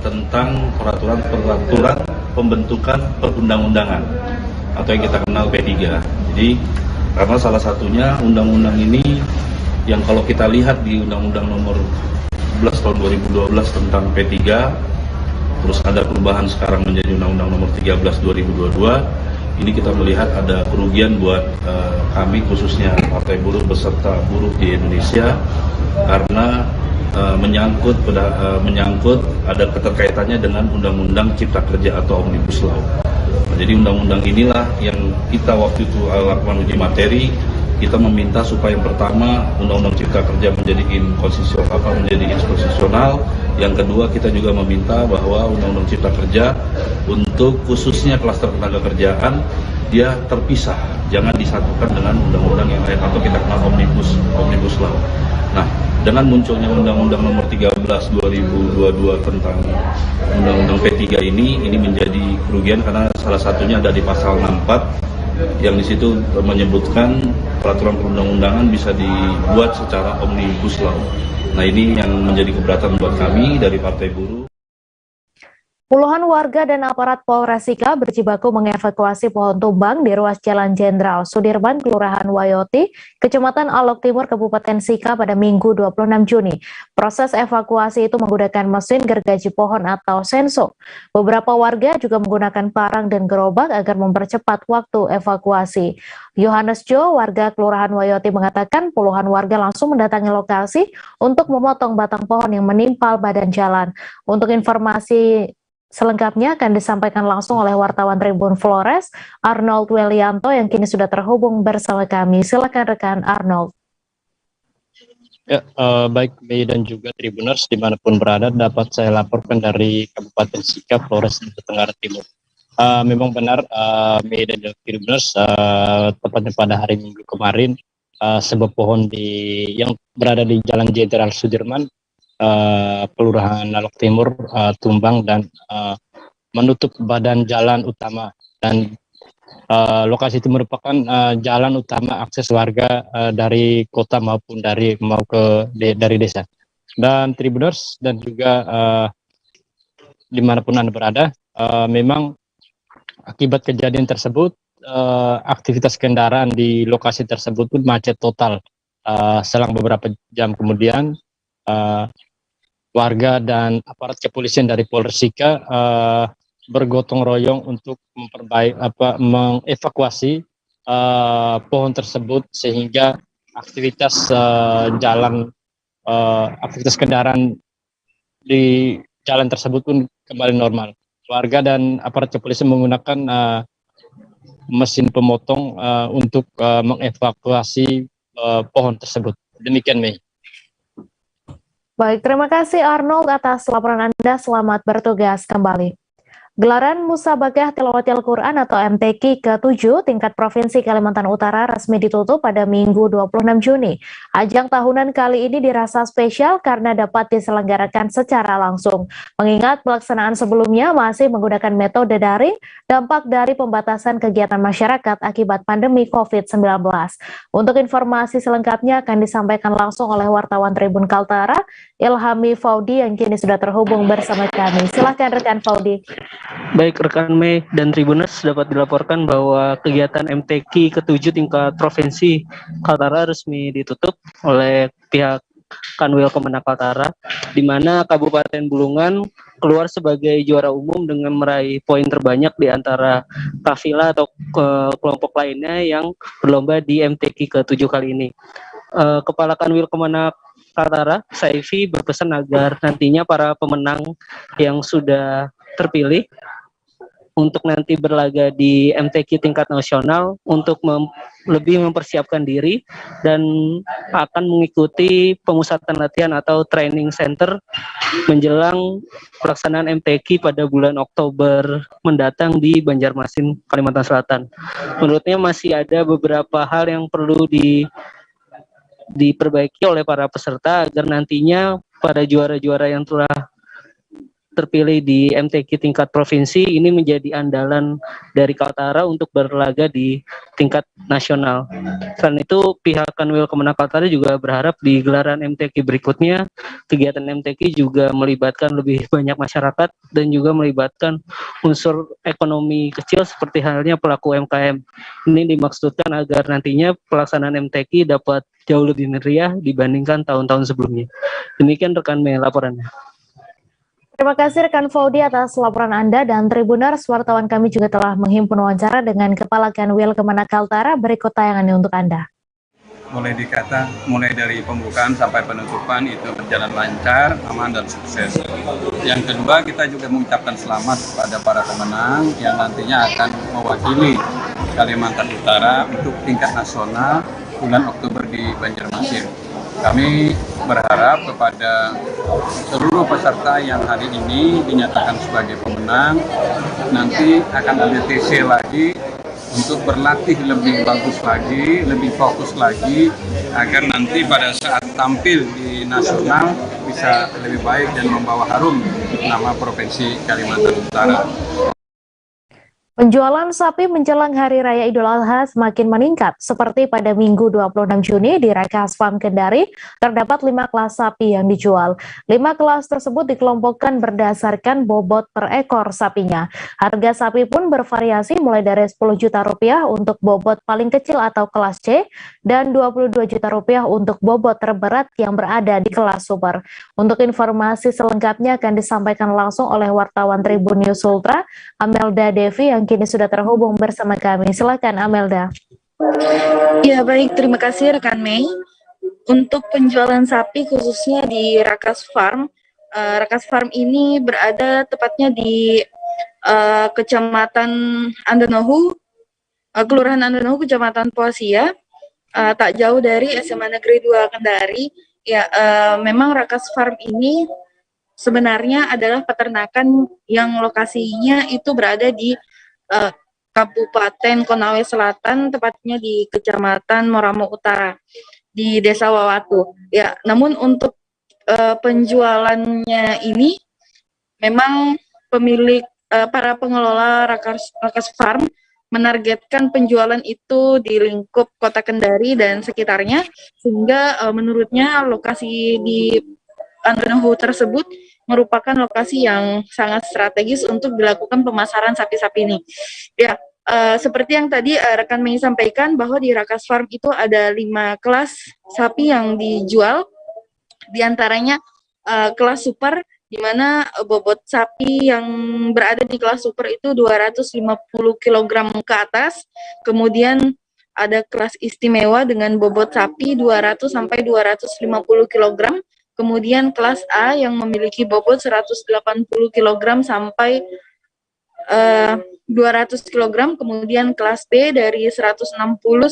tentang peraturan pembentukan perundang-undangan atau yang kita kenal P3. Jadi karena salah satunya undang-undang ini yang kalau kita lihat di Undang-Undang Nomor 11 Tahun 2012 tentang P3, terus ada perubahan sekarang menjadi Undang-Undang Nomor 13 2022, ini kita melihat ada kerugian buat kami khususnya Partai Buruh beserta buruh di Indonesia karena menyangkut ada keterkaitannya dengan Undang-Undang Cipta Kerja atau Omnibus Law. Jadi undang-undang inilah yang kita waktu itu lakukan uji materi. Kita meminta supaya yang pertama Undang-Undang Cipta Kerja menjadi inkonstitusional. Yang kedua kita juga meminta bahwa Undang-Undang Cipta Kerja untuk khususnya klaster tenaga kerjaan dia terpisah, jangan disatukan dengan undang-undang yang lain atau kita kenal Omnibus Law. Nah, dengan munculnya Undang-Undang Nomor 13 2022 tentang Undang-Undang P3 ini menjadi kerugian karena salah satunya ada di pasal 64 yang di situ menyebutkan peraturan perundang-undangan bisa dibuat secara Omnibus Law. Nah, ini yang menjadi keberatan buat kami dari Partai Buruh. Puluhan warga dan aparat Polres Sika berjibaku mengevakuasi pohon tumbang di ruas Jalan Jenderal Sudirman, Kelurahan Wayoti, Kecamatan Alok Timur, Kabupaten Sika pada Minggu 26 Juni. Proses evakuasi itu menggunakan mesin gergaji pohon atau senso. Beberapa warga juga menggunakan parang dan gerobak agar mempercepat waktu evakuasi. Yohanes Jo, warga Kelurahan Wayoti mengatakan puluhan warga langsung mendatangi lokasi untuk memotong batang pohon yang menimpal badan jalan. Untuk informasi selengkapnya akan disampaikan langsung oleh wartawan Tribun Flores, Arnold Welianto yang kini sudah terhubung bersama kami. Silakan rekan Arnold. Ya, baik Mei dan juga Tribuners dimanapun berada dapat saya laporkan dari Kabupaten Sika, Flores, Nusa Tenggara Timur. Memang benar Mei dan juga Tribuners, tepatnya pada hari Minggu kemarin, sebuah pohon yang berada di Jalan Jenderal Sudirman, Kelurahan Alok Timur tumbang dan menutup badan jalan utama, dan lokasi itu merupakan jalan utama akses warga dari kota maupun dari desa. Dan Tribuners dan juga dimanapun Anda berada, memang akibat kejadian tersebut aktivitas kendaraan di lokasi tersebut pun macet total. Selang beberapa jam kemudian warga dan aparat kepolisian dari Polres Sika bergotong royong untuk mengevakuasi pohon tersebut sehingga aktivitas aktivitas kendaraan di jalan tersebut pun kembali normal. Warga dan aparat kepolisian menggunakan mesin pemotong untuk mengevakuasi pohon tersebut. Demikian, Mei. Baik, terima kasih Arnold atas laporan Anda. Selamat bertugas kembali. Gelaran Musabakah Tilawatil Quran atau MTQ ke-7 tingkat Provinsi Kalimantan Utara resmi ditutup pada Minggu 26 Juni. Ajang tahunan kali ini dirasa spesial karena dapat diselenggarakan secara langsung. Mengingat pelaksanaan sebelumnya masih menggunakan metode daring, dampak dari pembatasan kegiatan masyarakat akibat pandemi COVID-19. Untuk informasi selengkapnya akan disampaikan langsung oleh wartawan Tribun Kaltara, Ilhami Faudi yang kini sudah terhubung bersama kami. Silakan rekan Faudi. Baik rekan Mei dan Tribuners, dapat dilaporkan bahwa kegiatan MTQ ke-7 tingkat Provinsi Kaltara resmi ditutup oleh pihak Kanwil Kemenak Kaltara, di mana Kabupaten Bulungan keluar sebagai juara umum dengan meraih poin terbanyak di antara kafilah atau kelompok lainnya yang berlomba di MTQ ke-7 kali ini. Kepala Kanwil Kemenak Kaltara, Saifi, berpesan agar nantinya para pemenang yang sudah terpilih untuk nanti berlaga di MTQ tingkat nasional untuk lebih mempersiapkan diri dan akan mengikuti pemusatan latihan atau training center menjelang pelaksanaan MTQ pada bulan Oktober mendatang di Banjarmasin, Kalimantan Selatan. Menurutnya masih ada beberapa hal yang perlu diperbaiki oleh para peserta agar nantinya para juara-juara yang telah terpilih di MTQ tingkat provinsi ini menjadi andalan dari Kaltara untuk berlaga di tingkat nasional. Selain itu, pihak Kanwil Kemenak Kaltara juga berharap di gelaran MTQ berikutnya, kegiatan MTQ juga melibatkan lebih banyak masyarakat dan juga melibatkan unsur ekonomi kecil seperti halnya pelaku UMKM. Ini dimaksudkan agar nantinya pelaksanaan MTQ dapat jauh lebih meriah dibandingkan tahun-tahun sebelumnya. Demikian rekan Mei laporannya. Terima kasih rekan Faudi atas laporan Anda, dan Tribuners, wartawan kami juga telah menghimpun wawancara dengan Kepala Kanwil Kemenak Kaltara. Berikut tayangannya untuk Anda. Mulai dari pembukaan sampai penutupan itu berjalan lancar, aman dan sukses. Yang kedua, kita juga mengucapkan selamat kepada para pemenang yang nantinya akan mewakili Kalimantan Utara untuk tingkat nasional bulan Oktober di Banjarmasin. Kami berharap kepada seluruh peserta yang hari ini dinyatakan sebagai pemenang, nanti akan ada TC lagi untuk berlatih lebih bagus lagi, lebih fokus lagi, agar nanti pada saat tampil di nasional bisa lebih baik dan membawa harum nama Provinsi Kalimantan Utara. Penjualan sapi menjelang Hari Raya Idul Adha semakin meningkat. Seperti pada Minggu 26 Juni di Rakas Farm Kendari, terdapat 5 kelas sapi yang dijual. 5 kelas tersebut dikelompokkan berdasarkan bobot per ekor sapinya. Harga sapi pun bervariasi mulai dari 10 juta rupiah untuk bobot paling kecil atau kelas C, dan 22 juta rupiah untuk bobot terberat yang berada di kelas super. Untuk informasi selengkapnya akan disampaikan langsung oleh wartawan Tribun News Ultra, Amelda Devi, yang kini sudah terhubung bersama kami. Silakan Amelda. Ya baik, terima kasih rekan Mei. Untuk penjualan sapi khususnya di Rakas Farm, Rakas Farm ini berada tepatnya di Kecamatan Andanohu, Kelurahan Andanohu, Kecamatan Poasia, tak jauh dari SMA Negeri 2 Kendari. Ya, memang Rakas Farm ini sebenarnya adalah peternakan yang lokasinya itu berada di Kabupaten Konawe Selatan, tepatnya di Kecamatan Moramo Utara, di Desa Wawatu. Ya, namun untuk penjualannya ini memang pemilik para pengelola Rakas Farm menargetkan penjualan itu di lingkup Kota Kendari dan sekitarnya, sehingga menurutnya lokasi di Andanohu tersebut merupakan lokasi yang sangat strategis untuk dilakukan pemasaran sapi-sapi ini. Ya, seperti yang tadi rekan Mei sampaikan bahwa di Rakas Farm itu ada 5 kelas sapi yang dijual, diantaranya kelas super, di mana bobot sapi yang berada di kelas super itu 250 kg ke atas. Kemudian ada kelas istimewa dengan bobot sapi 200 sampai 250 kg. Kemudian kelas A yang memiliki bobot 180 kg sampai 200 kg, kemudian kelas B dari 160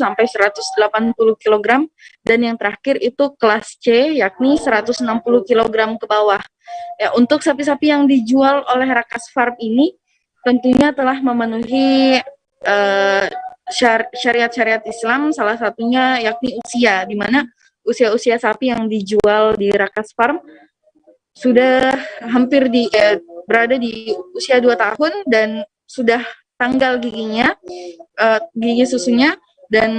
sampai 180 kg, dan yang terakhir itu kelas C yakni 160 kg ke bawah. Ya, untuk sapi-sapi yang dijual oleh Rakas Farm ini tentunya telah memenuhi syariat-syariat Islam, salah satunya yakni usia, di mana usia-usia sapi yang dijual di Rakas Farm sudah hampir berada di usia 2 tahun dan sudah tanggal giginya, gigi susunya, dan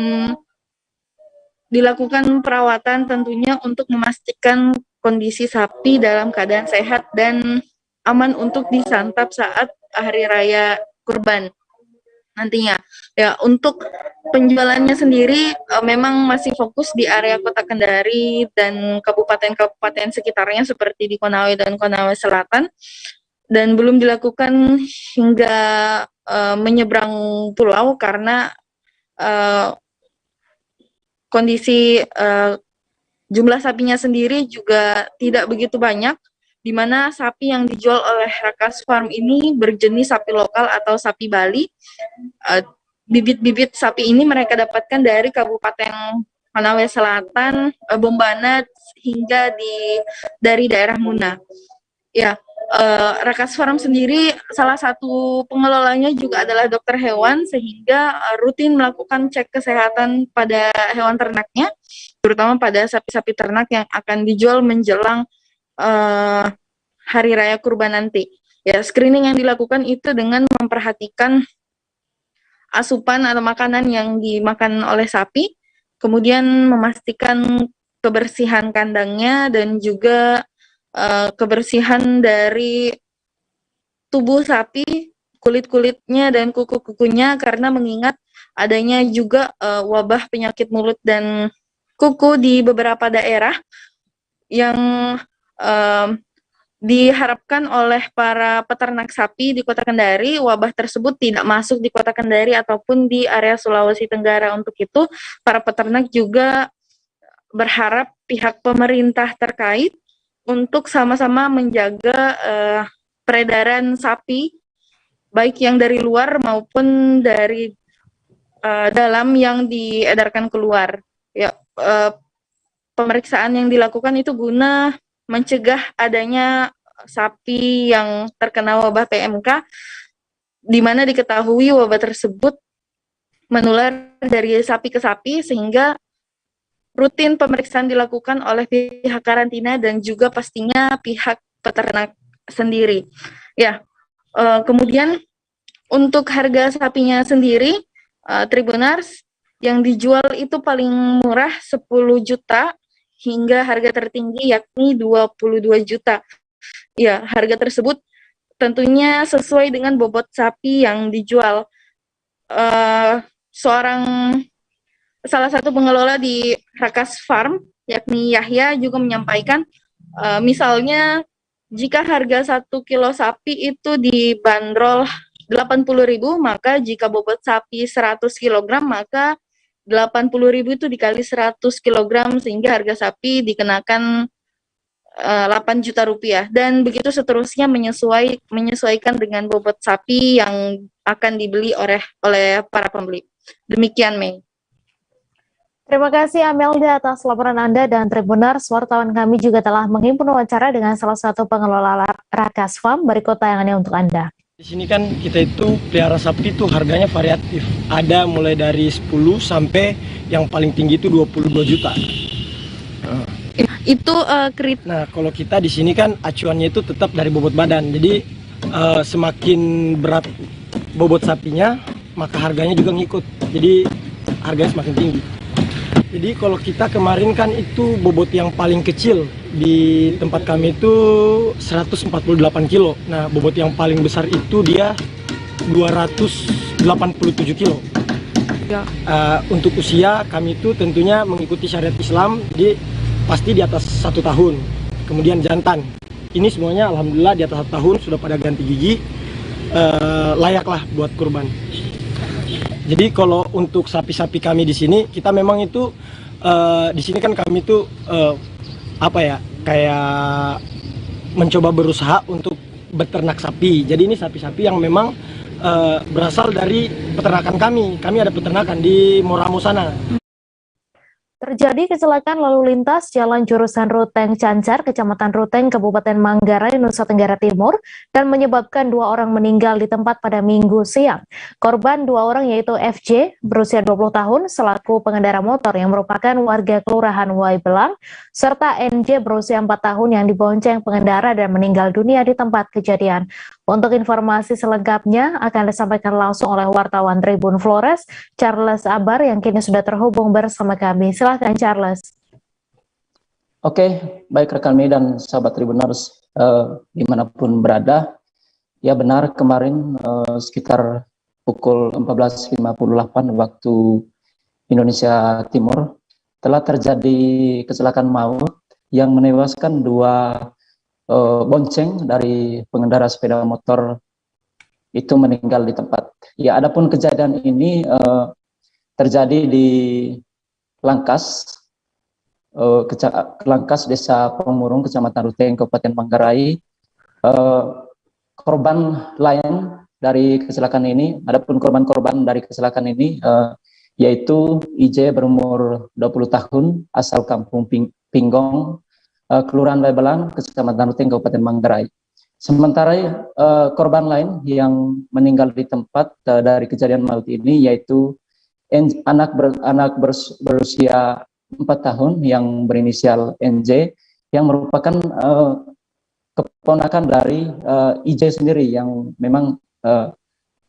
dilakukan perawatan tentunya untuk memastikan kondisi sapi dalam keadaan sehat dan aman untuk disantap saat Hari Raya Kurban. nantinya. Ya, untuk penjualannya sendiri memang masih fokus di area Kota Kendari dan kabupaten-kabupaten sekitarnya seperti di Konawe dan Konawe Selatan, dan belum dilakukan hingga menyeberang pulau karena kondisi jumlah sapinya sendiri juga tidak begitu banyak, di mana sapi yang dijual oleh Rakas Farm ini berjenis sapi lokal atau sapi Bali. Bibit-bibit sapi ini mereka dapatkan dari Kabupaten Konawe Selatan, Bombana, hingga dari daerah Muna. Ya, Rakas Farm sendiri salah satu pengelolanya juga adalah dokter hewan, sehingga rutin melakukan cek kesehatan pada hewan ternaknya, terutama pada sapi-sapi ternak yang akan dijual menjelang Hari Raya Kurban nanti. Ya, screening yang dilakukan itu dengan memperhatikan asupan atau makanan yang dimakan oleh sapi, kemudian memastikan kebersihan kandangnya dan juga kebersihan dari tubuh sapi, kulit-kulitnya dan kuku-kukunya, karena mengingat adanya juga wabah penyakit mulut dan kuku di beberapa daerah yang diharapkan oleh para peternak sapi di Kota Kendari, wabah tersebut tidak masuk di Kota Kendari ataupun di area Sulawesi Tenggara. Untuk itu, para peternak juga berharap pihak pemerintah terkait untuk sama-sama menjaga peredaran sapi, baik yang dari luar maupun dari dalam yang diedarkan keluar. Ya, pemeriksaan yang dilakukan itu guna mencegah adanya sapi yang terkena wabah PMK, di mana diketahui wabah tersebut menular dari sapi ke sapi, sehingga rutin pemeriksaan dilakukan oleh pihak karantina dan juga pastinya pihak peternak sendiri. Ya, kemudian untuk harga sapinya sendiri, Tribunars, yang dijual itu paling murah 10 juta hingga harga tertinggi yakni 22 juta. Ya, harga tersebut tentunya sesuai dengan bobot sapi yang dijual. Salah satu pengelola di Rakas Farm, yakni Yahya, juga menyampaikan, misalnya jika harga 1 kilo sapi itu dibanderol 80.000, maka jika bobot sapi 100 kg, maka 80.000 itu dikali 100 kg, sehingga harga sapi dikenakan 8 juta rupiah, dan begitu seterusnya menyesuaikan dengan bobot sapi yang akan dibeli oleh para pembeli. Demikian, Mei. Terima kasih Amelda atas laporan Anda, dan Tribunars, wartawan kami juga telah menghimpun wawancara dengan salah satu pengelola Rakas Farm. Berikut tayangannya untuk Anda. Di sini kan kita itu pelihara sapi itu harganya variatif. Ada mulai dari 10 sampai yang paling tinggi itu 22 juta. Itu Nah, kalau kita di sini kan acuannya itu tetap dari bobot badan. Jadi semakin berat bobot sapinya, maka harganya juga ngikut. Jadi harganya semakin tinggi. Jadi kalau kita kemarin kan itu bobot yang paling kecil di tempat kami itu 148 kilo. Nah, bobot yang paling besar itu dia 287 kilo. Ya. Untuk usia kami itu tentunya mengikuti syariat Islam, jadi pasti di atas 1 tahun. Kemudian jantan, ini semuanya alhamdulillah di atas 1 tahun, sudah pada ganti gigi, layaklah buat kurban. Jadi kalau untuk sapi-sapi kami di sini, kita memang itu di sini kan kami itu kayak mencoba berusaha untuk beternak sapi. Jadi ini sapi-sapi yang memang berasal dari peternakan kami. Kami ada peternakan di Moramo sana. Terjadi kecelakaan lalu lintas jalan jurusan Ruteng Cancar, Kecamatan Ruteng, Kabupaten Manggarai, Nusa Tenggara Timur, dan menyebabkan 2 orang meninggal di tempat pada Minggu siang. Korban 2 orang yaitu FJ, berusia 20 tahun, selaku pengendara motor yang merupakan warga Kelurahan Wai Belang, serta NJ berusia 4 tahun yang dibonceng pengendara dan meninggal dunia di tempat kejadian. Untuk informasi selengkapnya akan disampaikan langsung oleh wartawan Tribun Flores, Charles Abar, yang kini sudah terhubung bersama kami. Silahkan Charles. Oke, baik rekan Mei dan sahabat Tribuners dimanapun berada. Ya benar, kemarin sekitar pukul 14.58 waktu Indonesia Timur telah terjadi kecelakaan maut yang menewaskan 2 bonceng dari pengendara sepeda motor itu meninggal di tempat. Ya, adapun kejadian ini terjadi di Langkas, Langkas Desa Pemurung, Kecamatan Ruteng, Kabupaten Manggarai. Korban lain dari kecelakaan ini, adapun korban-korban dari kecelakaan ini yaitu IJ berumur 20 tahun, asal Kampung Pinggong, Kelurahan Babelang, Kecamatan Ruteng, Kabupaten Manggarai. Sementara korban lain yang meninggal di tempat dari kejadian maut ini yaitu anak berusia 4 tahun yang berinisial NJ, yang merupakan keponakan dari IJ sendiri yang memang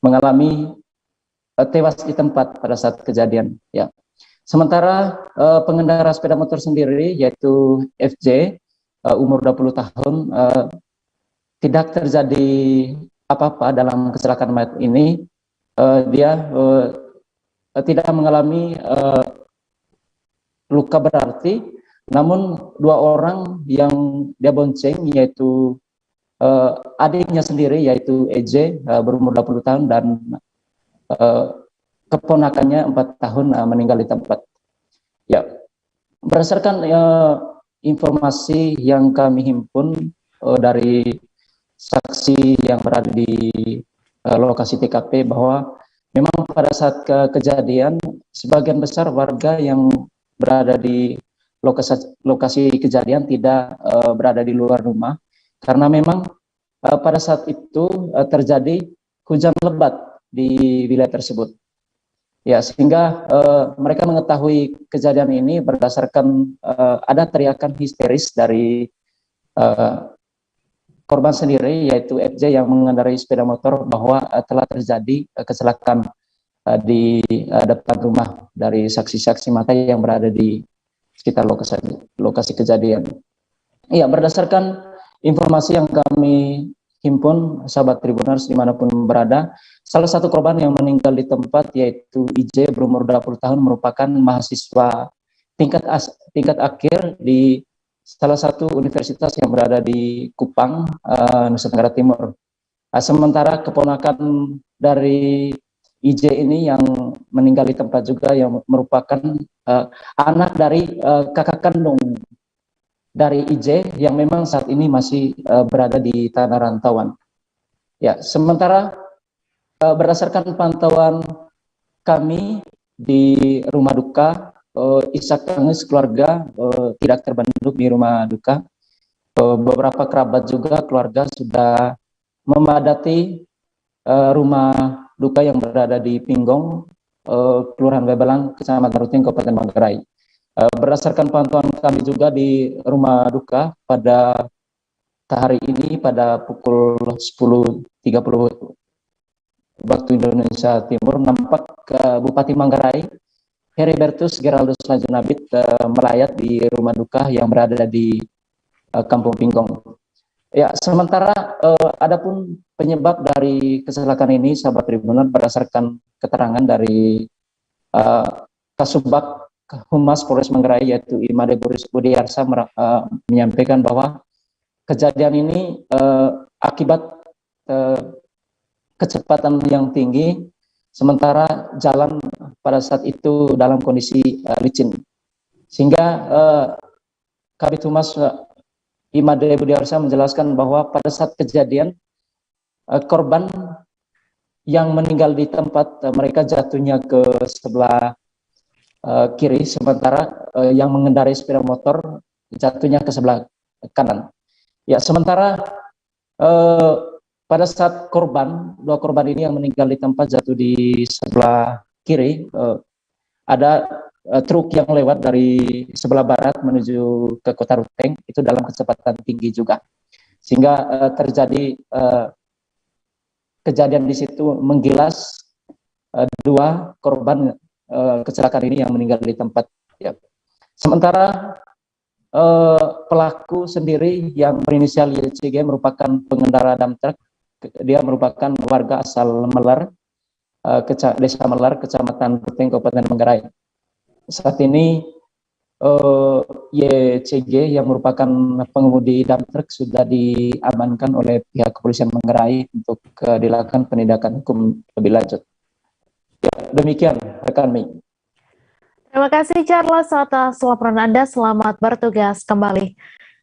mengalami tewas di tempat pada saat kejadian. Ya. Sementara pengendara sepeda motor sendiri yaitu FJ umur 20 tahun tidak terjadi apa-apa dalam kecelakaan maut ini. Dia tidak mengalami luka berarti, namun 2 orang yang dia bonceng yaitu adiknya sendiri yaitu EJ berumur 20 tahun dan keponakannya 4 tahun meninggal di tempat. Ya, berdasarkan informasi yang kami himpun dari saksi yang berada di lokasi TKP bahwa memang pada saat kejadian sebagian besar warga yang berada di lokasi kejadian tidak berada di luar rumah karena memang pada saat itu terjadi hujan lebat di wilayah tersebut. Ya, sehingga mereka mengetahui kejadian ini berdasarkan ada teriakan histeris dari korban sendiri yaitu FJ yang mengendarai sepeda motor bahwa telah terjadi kecelakaan di depan rumah dari saksi-saksi mata yang berada di sekitar lokasi kejadian. Iya, berdasarkan informasi yang kami himpun, sahabat Tribuners dimanapun berada, salah satu korban yang meninggal di tempat yaitu IJ berumur 20 tahun merupakan mahasiswa tingkat akhir di salah satu universitas yang berada di Kupang, Nusa Tenggara Timur. Sementara keponakan dari IJ ini yang meninggal di tempat juga yang merupakan anak dari kakak kandung dari IJ yang memang saat ini masih berada di tanah rantauan. Ya, sementara berdasarkan pantauan kami di rumah duka, isak tangis keluarga tidak terbendung di rumah duka. Beberapa kerabat juga keluarga sudah memadati rumah duka yang berada di Pinggong, Kelurahan Babelang, Kecamatan Ruteng, Kabupaten Manggarai. Berdasarkan pantauan kami juga di rumah duka pada hari ini pada pukul 10.30 waktu Indonesia Timur, nampak Bupati Manggarai Heribertus Geraldus Lajunabit melayat di rumah duka yang berada di Kampung Pinggong. Ya, sementara adapun penyebab dari kecelakaan ini, sahabat Tribuner, berdasarkan keterangan dari Kasubag Humas Polres Manggarai yaitu Imade Budiarsa menyampaikan bahwa kejadian ini akibat kecepatan yang tinggi, sementara jalan pada saat itu dalam kondisi licin, sehingga Kabid Humas Imade Budiarsa menjelaskan bahwa pada saat kejadian korban yang meninggal di tempat mereka jatuhnya ke sebelah kiri, sementara yang mengendarai sepeda motor jatuhnya ke sebelah kanan. Ya, sementara pada saat dua korban ini yang meninggal di tempat jatuh di sebelah kiri, ada truk yang lewat dari sebelah barat menuju ke Kota Ruteng itu dalam kecepatan tinggi juga, sehingga terjadi kejadian di situ menggilas 2 korban kecelakaan ini yang meninggal di tempat. Ya. Sementara pelaku sendiri yang berinisial YCG merupakan pengendara dump truck, dia merupakan warga asal Meler Desa Melar, Kecamatan Ruteng, Kabupaten Manggarai. Saat ini YCG yang merupakan pengemudi dump truck sudah diamankan oleh pihak kepolisian Manggarai untuk dilakukan penindakan hukum lebih lanjut. Ya, demikian rekan Mei. Terima kasih Charles atas laporan Anda. Selamat bertugas kembali.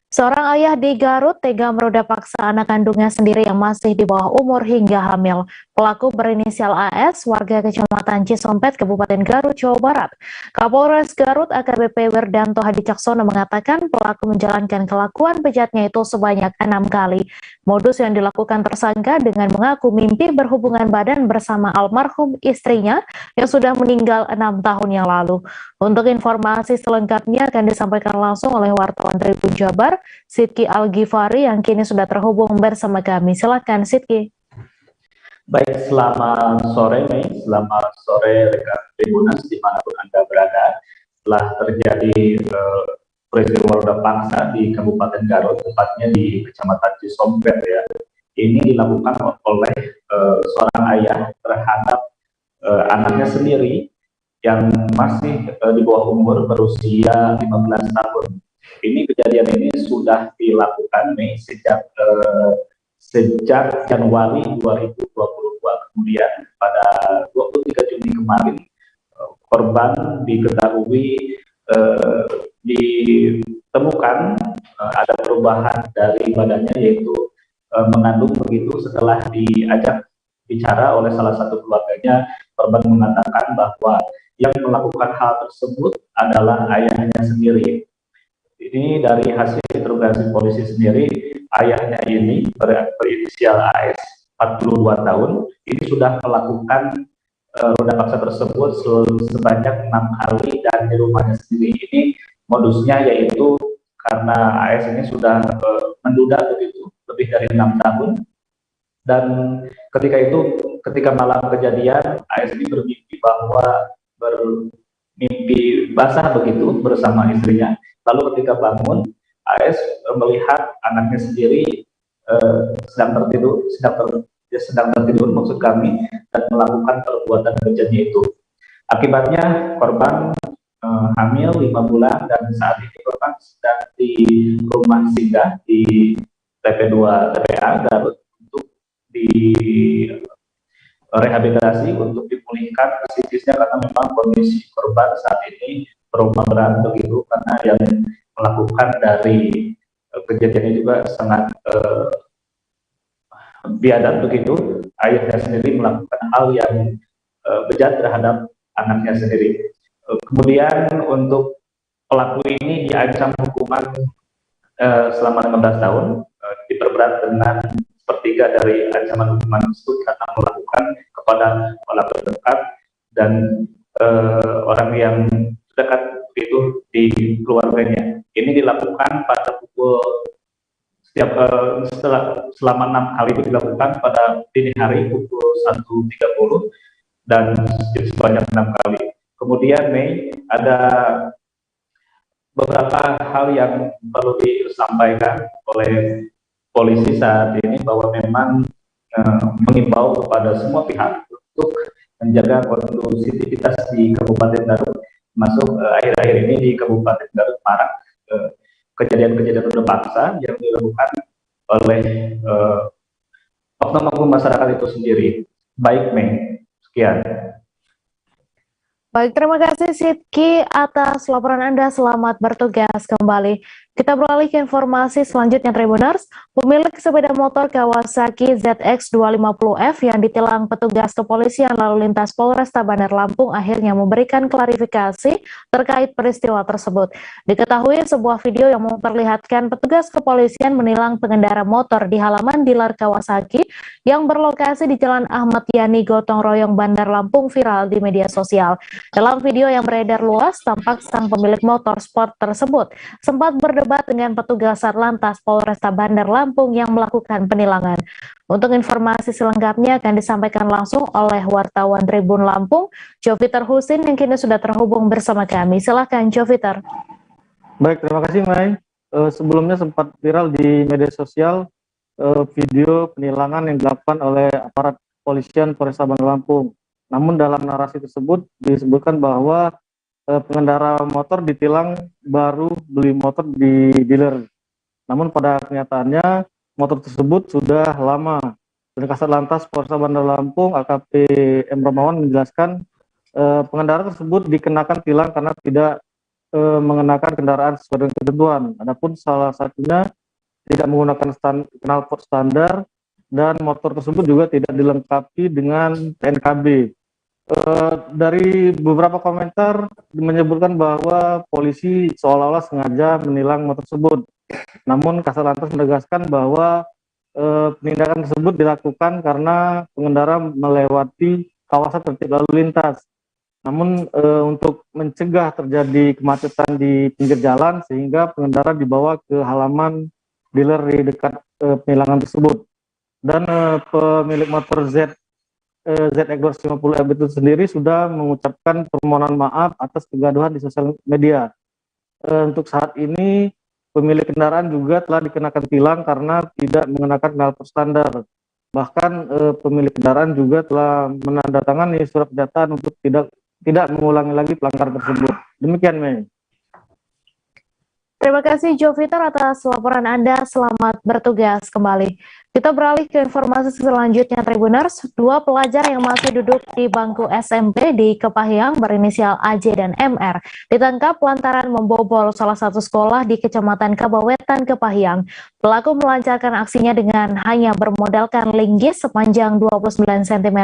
Seorang ayah di Garut tega meruda paksa anak kandungnya sendiri yang masih di bawah umur hingga hamil. Pelaku berinisial AS, warga Kecamatan Cisompet, Kabupaten Garut, Jawa Barat. Kapolres Garut AKBP Werdanto Hadi Caksono mengatakan pelaku menjalankan kelakuan bejatnya itu sebanyak 6 kali. Modus yang dilakukan tersangka dengan mengaku mimpi berhubungan badan bersama almarhum istrinya yang sudah meninggal 6 tahun yang lalu. Untuk informasi selengkapnya akan disampaikan langsung oleh wartawan Tribun Jabar, Sidki Al-Ghifari yang kini sudah terhubung bersama kami. Silakan Sidki. Baik, selamat sore Mei, selamat sore rekan Tribunas dimanapun Anda berada. Setelah terjadi peristiwa roda paksa di Kabupaten Garut, tepatnya di Kecamatan Cisompet ya, ini dilakukan oleh seorang ayah terhadap anaknya sendiri yang masih di bawah umur berusia 15 tahun. Ini kejadian ini sudah dilakukan Mei sejak Januari 2022. Kemudian pada 23 Juni kemarin korban diketahui ditemukan ada perubahan dari badannya, yaitu mengandung begitu. Setelah diajak bicara oleh salah satu keluarganya, korban mengatakan bahwa yang melakukan hal tersebut adalah ayahnya sendiri. Ini dari hasil interogasi polisi sendiri, ayahnya ini berinisial AS 42 tahun, ini sudah melakukan roda paksa tersebut sebanyak 6 kali dan di rumahnya sendiri. Ini modusnya yaitu karena AS ini sudah menduda begitu lebih dari 6 tahun, dan ketika malam kejadian AS ini bermimpi bahwa bermimpi basah begitu bersama istrinya. Lalu ketika bangun, AS melihat anaknya sendiri sedang tertidur maksud kami, dan melakukan perbuatan kejamnya itu. Akibatnya korban hamil 5 bulan dan saat ini korban sedang di rumah singgah di TP2 TPA Garut untuk direhabilitasi untuk dipulihkan psikisnya, karena memang kondisi korban saat ini trauma berat begitu, karena yang melakukan dari kejadian ini juga sangat biadab begitu. Ayahnya sendiri melakukan hal yang bejat terhadap anaknya sendiri. Kemudian untuk pelaku ini diancam hukuman selama 15 tahun, diperberat dengan sepertiga dari ancaman hukuman tersebut karena melakukan kepada orang terdekat dan orang yang dekat itu di keluarganya. Ini dilakukan pada pukul selama 6 kali itu dilakukan pada dini hari pukul 1.30 dan sebanyak 6 kali. Kemudian Mei, ada beberapa hal yang perlu disampaikan oleh polisi saat ini, bahwa memang mengimbau kepada semua pihak untuk menjaga kondusivitas di Kabupaten Garut, masuk akhir-akhir ini di Kabupaten Garut marak kejadian-kejadian roda paksa yang dilakukan oleh oknum-oknum masyarakat itu sendiri. Baik Mei, sekian. Baik, terima kasih Sidki atas laporan Anda. Selamat bertugas kembali. Kita beralih ke informasi selanjutnya, Tribuners. Pemilik sepeda motor Kawasaki ZX250F yang ditilang petugas kepolisian lalu lintas Polresta Bandar Lampung akhirnya memberikan klarifikasi terkait peristiwa tersebut. Diketahui sebuah video yang memperlihatkan petugas kepolisian menilang pengendara motor di halaman dealer Kawasaki yang berlokasi di Jalan Ahmad Yani Gotong Royong Bandar Lampung viral di media sosial. Dalam video yang beredar luas, tampak sang pemilik motor sport tersebut sempat berdebat dengan petugas Satlantas Polresta Bandar Lampung yang melakukan penilangan. Untuk informasi selengkapnya akan disampaikan langsung oleh wartawan Tribun Lampung, Joviter Husin yang kini sudah terhubung bersama kami. Silakan Joviter. Baik, terima kasih Mai. Sebelumnya sempat viral di media sosial video penilangan yang dilakukan oleh aparat kepolisian Polresta Bandar Lampung. Namun dalam narasi tersebut disebutkan bahwa pengendara motor ditilang baru beli motor di dealer. Namun pada kenyataannya motor tersebut sudah lama. Dan Kasat Lantas Polres Bandar Lampung AKP M. Romawan menjelaskan pengendara tersebut dikenakan tilang karena tidak mengenakan kendaraan sesuai dengan ketentuan. Adapun salah satunya tidak menggunakan knalpot standar dan motor tersebut juga tidak dilengkapi dengan TNKB. Dari beberapa komentar menyebutkan bahwa polisi seolah-olah sengaja menilang motor tersebut. Namun Kasat Lantas menegaskan bahwa penindakan tersebut dilakukan karena pengendara melewati kawasan tertib lalu lintas. Namun untuk mencegah terjadi kemacetan di pinggir jalan sehingga pengendara dibawa ke halaman dealer di dekat penilangan tersebut. Dan pemilik motor ZX 250 itu sendiri sudah mengucapkan permohonan maaf atas kegaduhan di sosial media. Untuk saat ini pemilik kendaraan juga telah dikenakan tilang karena tidak mengenakan knalpot standar. Bahkan pemilik kendaraan juga telah menandatangani surat pernyataan untuk tidak mengulangi lagi pelanggaran tersebut. Demikian, Mei. Terima kasih Joviter atas laporan Anda. Selamat bertugas kembali. Kita beralih ke informasi selanjutnya, Tribuners. 2 pelajar yang masih duduk di bangku SMP di Kepahyang berinisial AJ dan MR ditangkap lantaran membobol salah satu sekolah di Kecamatan Kabawetan, Kepahyang. Pelaku melancarkan aksinya dengan hanya bermodalkan linggis sepanjang 29 cm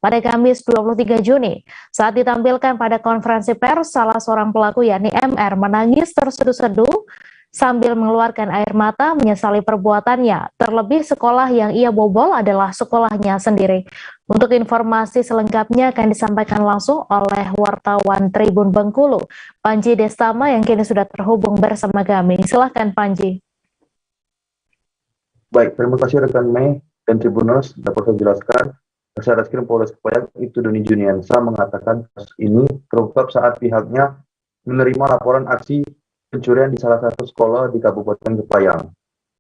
pada Kamis 23 Juni. Saat ditampilkan pada konferensi pers, salah seorang pelaku yakni MR menangis terseduh-seduh sambil mengeluarkan air mata menyesali perbuatannya. Terlebih sekolah yang ia bobol adalah sekolahnya sendiri. Untuk informasi selengkapnya akan disampaikan langsung oleh wartawan Tribun Bengkulu, Panji Destama yang kini sudah terhubung bersama kami. Silahkan Panji. Baik, terima kasih rekan Mei dan Tribuners. Dapat saya jelaskan, Kasat Polres Kepahyang Ibtu Doni Juniansa mengatakan kasus ini terungkap saat pihaknya menerima laporan aksi pencurian di salah satu sekolah di Kabupaten Kepahyang.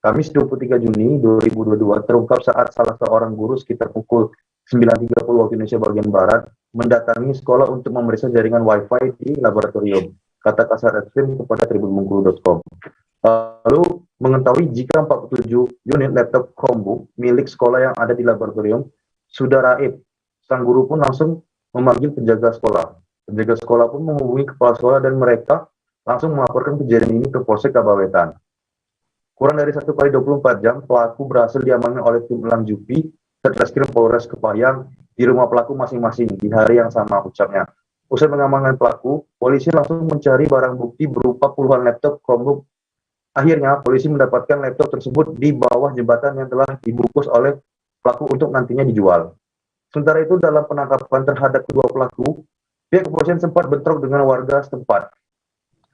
Kamis 23 Juni 2022 terungkap saat salah seorang guru sekitar pukul 9.30 waktu Indonesia bagian Barat mendatangi sekolah untuk memeriksa jaringan Wi-Fi di laboratorium, kata Kasat Reskrim kepada tribunbengkulu.com. Lalu mengetahui jika 47 unit laptop Chromebook milik sekolah yang ada di laboratorium sudah raib, sang guru pun langsung memanggil penjaga sekolah. Penjaga sekolah pun menghubungi kepala sekolah dan mereka langsung melaporkan kejadian ini ke Polsek Kabawetan. Kurang dari 1x24 jam, pelaku berhasil diamankan oleh tim Elang Jupi Satreskrim Polres Kepahyang di rumah pelaku masing-masing di hari yang sama, ucapnya. Usai mengamankan pelaku, polisi langsung mencari barang bukti berupa puluhan laptop Chromebook. Akhirnya, polisi mendapatkan laptop tersebut di bawah jembatan yang telah dibungkus oleh pelaku untuk nantinya dijual. Sementara itu, dalam penangkapan terhadap kedua pelaku, pihak kepolisian sempat bentrok dengan warga setempat.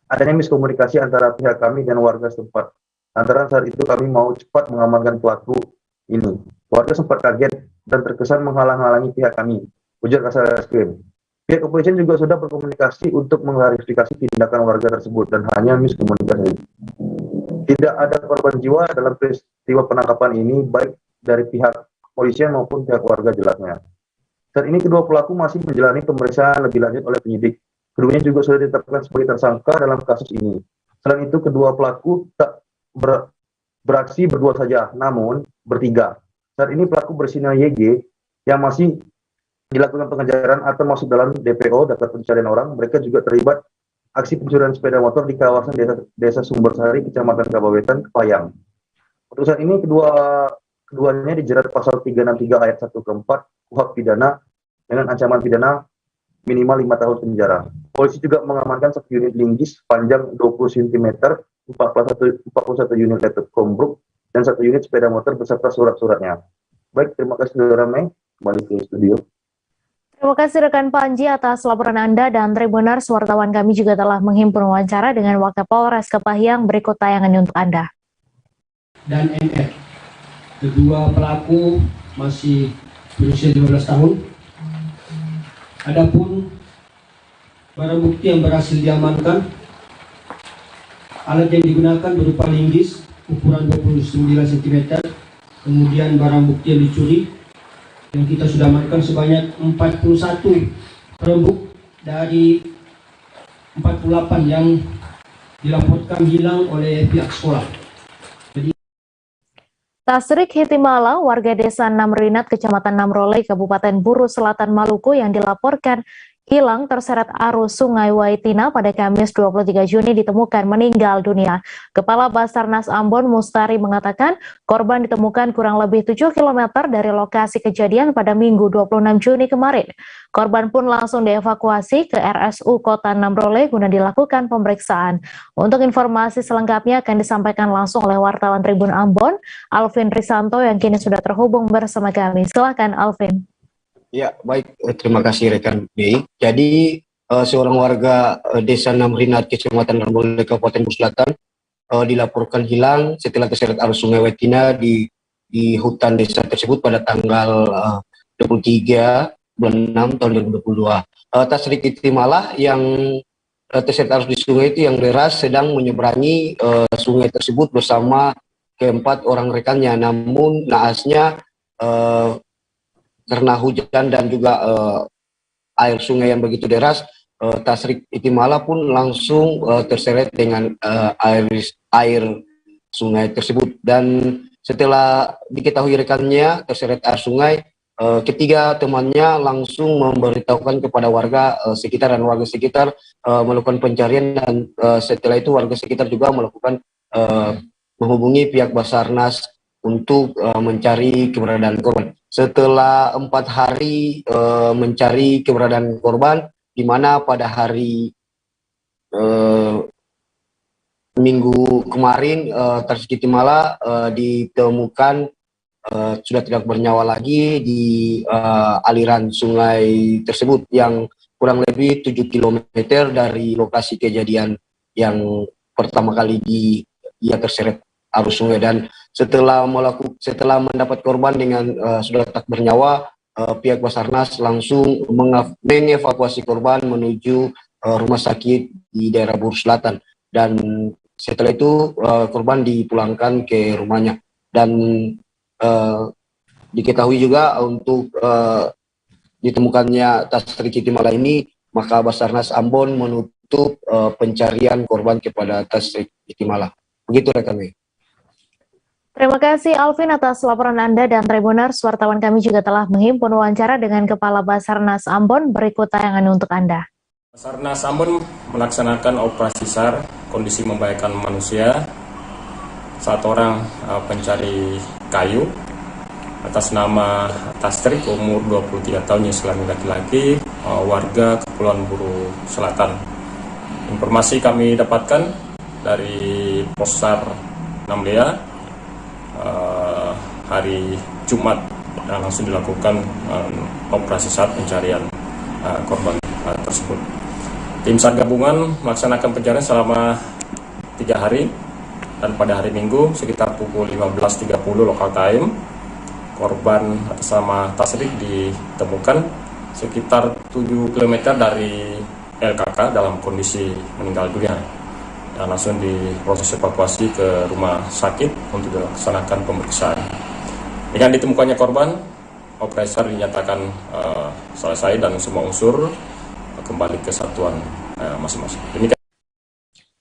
Adanya miskomunikasi antara pihak kami dan warga setempat. Antara saat itu kami mau cepat mengamankan pelaku ini. Warga sempat kaget dan terkesan menghalang-halangi pihak kami, ujar Kasat Reskrim. Pihak kepolisian juga sudah berkomunikasi untuk mengklarifikasi tindakan warga tersebut dan hanya miskomunikasi. Tidak ada korban jiwa dalam peristiwa penangkapan ini, baik dari pihak kepolisian maupun pihak warga jelasnya. Saat ini kedua pelaku masih menjalani pemeriksaan lebih lanjut oleh penyidik. Keduanya juga sudah ditetapkan sebagai tersangka dalam kasus ini. Selain itu, kedua pelaku tak beraksi berdua saja, namun bertiga. Saat ini pelaku berinisial YG yang masih dilakukan pengejaran atau masuk dalam DPO, daftar pencarian orang. Mereka juga terlibat aksi pencurian sepeda motor di kawasan desa Sumbersari, Kecamatan Kabawetan, Kepahyang. Untuk saat ini keduanya dijerat pasal 363 ayat 1 ke 4 KUHP pidana dengan ancaman pidana minimal 5 tahun penjara. Polisi juga mengamankan 1 unit linggis panjang 20 cm, 41 unit laptop Chromebook, dan 1 unit sepeda motor beserta surat-suratnya. Baik, terima kasih Saudara Mei. Kembali ke studio. Terima kasih rekan Panji atas laporan Anda, dan Tribuners, wartawan kami juga telah menghimpun wawancara dengan Wakapolres Kepahyang. Berikut tayangannya untuk Anda. Dan MR. Kedua pelaku masih berusia 12 tahun. Adapun barang bukti yang berhasil diamankan, alat yang digunakan berupa linggis ukuran 29 cm, kemudian barang bukti yang dicuri yang kita sudah amankan sebanyak 41 perembuk dari 48 yang dilaporkan hilang oleh pihak sekolah. Tasrik Hitimala, warga desa Namrinat, Kecamatan Namrole, Kabupaten Buru Selatan, Maluku yang dilaporkan hilang terseret arus Sungai Waitina pada Kamis 23 Juni ditemukan meninggal dunia. Kepala Basarnas Ambon Mustari mengatakan korban ditemukan kurang lebih 7 km dari lokasi kejadian pada Minggu 26 Juni kemarin. Korban pun langsung dievakuasi ke RSU Kota Namrole guna dilakukan pemeriksaan. Untuk informasi selengkapnya akan disampaikan langsung oleh wartawan Tribun Ambon, Alvin Risanto yang kini sudah terhubung bersama kami. Silakan Alvin. Ya, baik. Terima kasih rekan B. Jadi, seorang warga desa Namrinat, Kecamatan Namrole, Kabupaten Buru Selatan, dilaporkan hilang setelah terseret arus Sungai Waitina di hutan desa tersebut pada tanggal 23 bulan 6 tahun 2022. Tasrik Hitimala yang terseret arus di sungai itu yang deras sedang menyeberangi sungai tersebut bersama keempat orang rekannya. Namun naasnya karena hujan dan juga air sungai yang begitu deras, Tasrik Hitimala pun langsung terseret dengan air sungai tersebut. Dan setelah diketahui rekannya terseret air sungai, ketiga temannya langsung memberitahukan kepada warga sekitar, dan warga sekitar melakukan pencarian, dan setelah itu warga sekitar juga melakukan menghubungi pihak Basarnas untuk mencari keberadaan korban. Setelah 4 hari mencari keberadaan korban, di mana pada hari Minggu kemarin Tasrik Hitimala ditemukan sudah tidak bernyawa lagi di aliran sungai tersebut yang kurang lebih 7 km dari lokasi kejadian yang pertama kali dia terseret arus sungai. Dan setelah mendapat korban dengan sudah tak bernyawa, pihak Basarnas langsung mengevakuasi korban menuju rumah sakit di daerah Buru Selatan, dan setelah itu korban dipulangkan ke rumahnya. Dan diketahui juga untuk ditemukannya Tasrik Hitimala ini, maka Basarnas Ambon menutup pencarian korban kepada Tasrik Hitimala. Begitu rekan. Terima kasih Alvin atas laporan Anda, dan Tribuners, wartawan kami juga telah menghimpun wawancara dengan Kepala Basarnas Ambon. Berikut tayangan untuk Anda. Basarnas Ambon melaksanakan operasi SAR, kondisi membahayakan manusia. 1 orang pencari kayu atas nama Tasrik, umur 23 tahun, Islam laki-laki, warga Kepulauan Buru Selatan. Informasi kami dapatkan dari Posar Namlea hari Jumat, dan langsung dilakukan operasi SAR pencarian korban tersebut. Tim SAR gabungan melaksanakan pencarian selama 3 hari, dan pada hari Minggu sekitar pukul 15.30 lokal time, korban atas nama Tasrik ditemukan sekitar 7 km dari LKK dalam kondisi meninggal dunia, dan langsung diproses evakuasi ke rumah sakit untuk dilaksanakan pemeriksaan. Dengan ditemukannya korban, operasi SAR dinyatakan selesai dan semua unsur kembali ke satuan masing-masing. Demikian.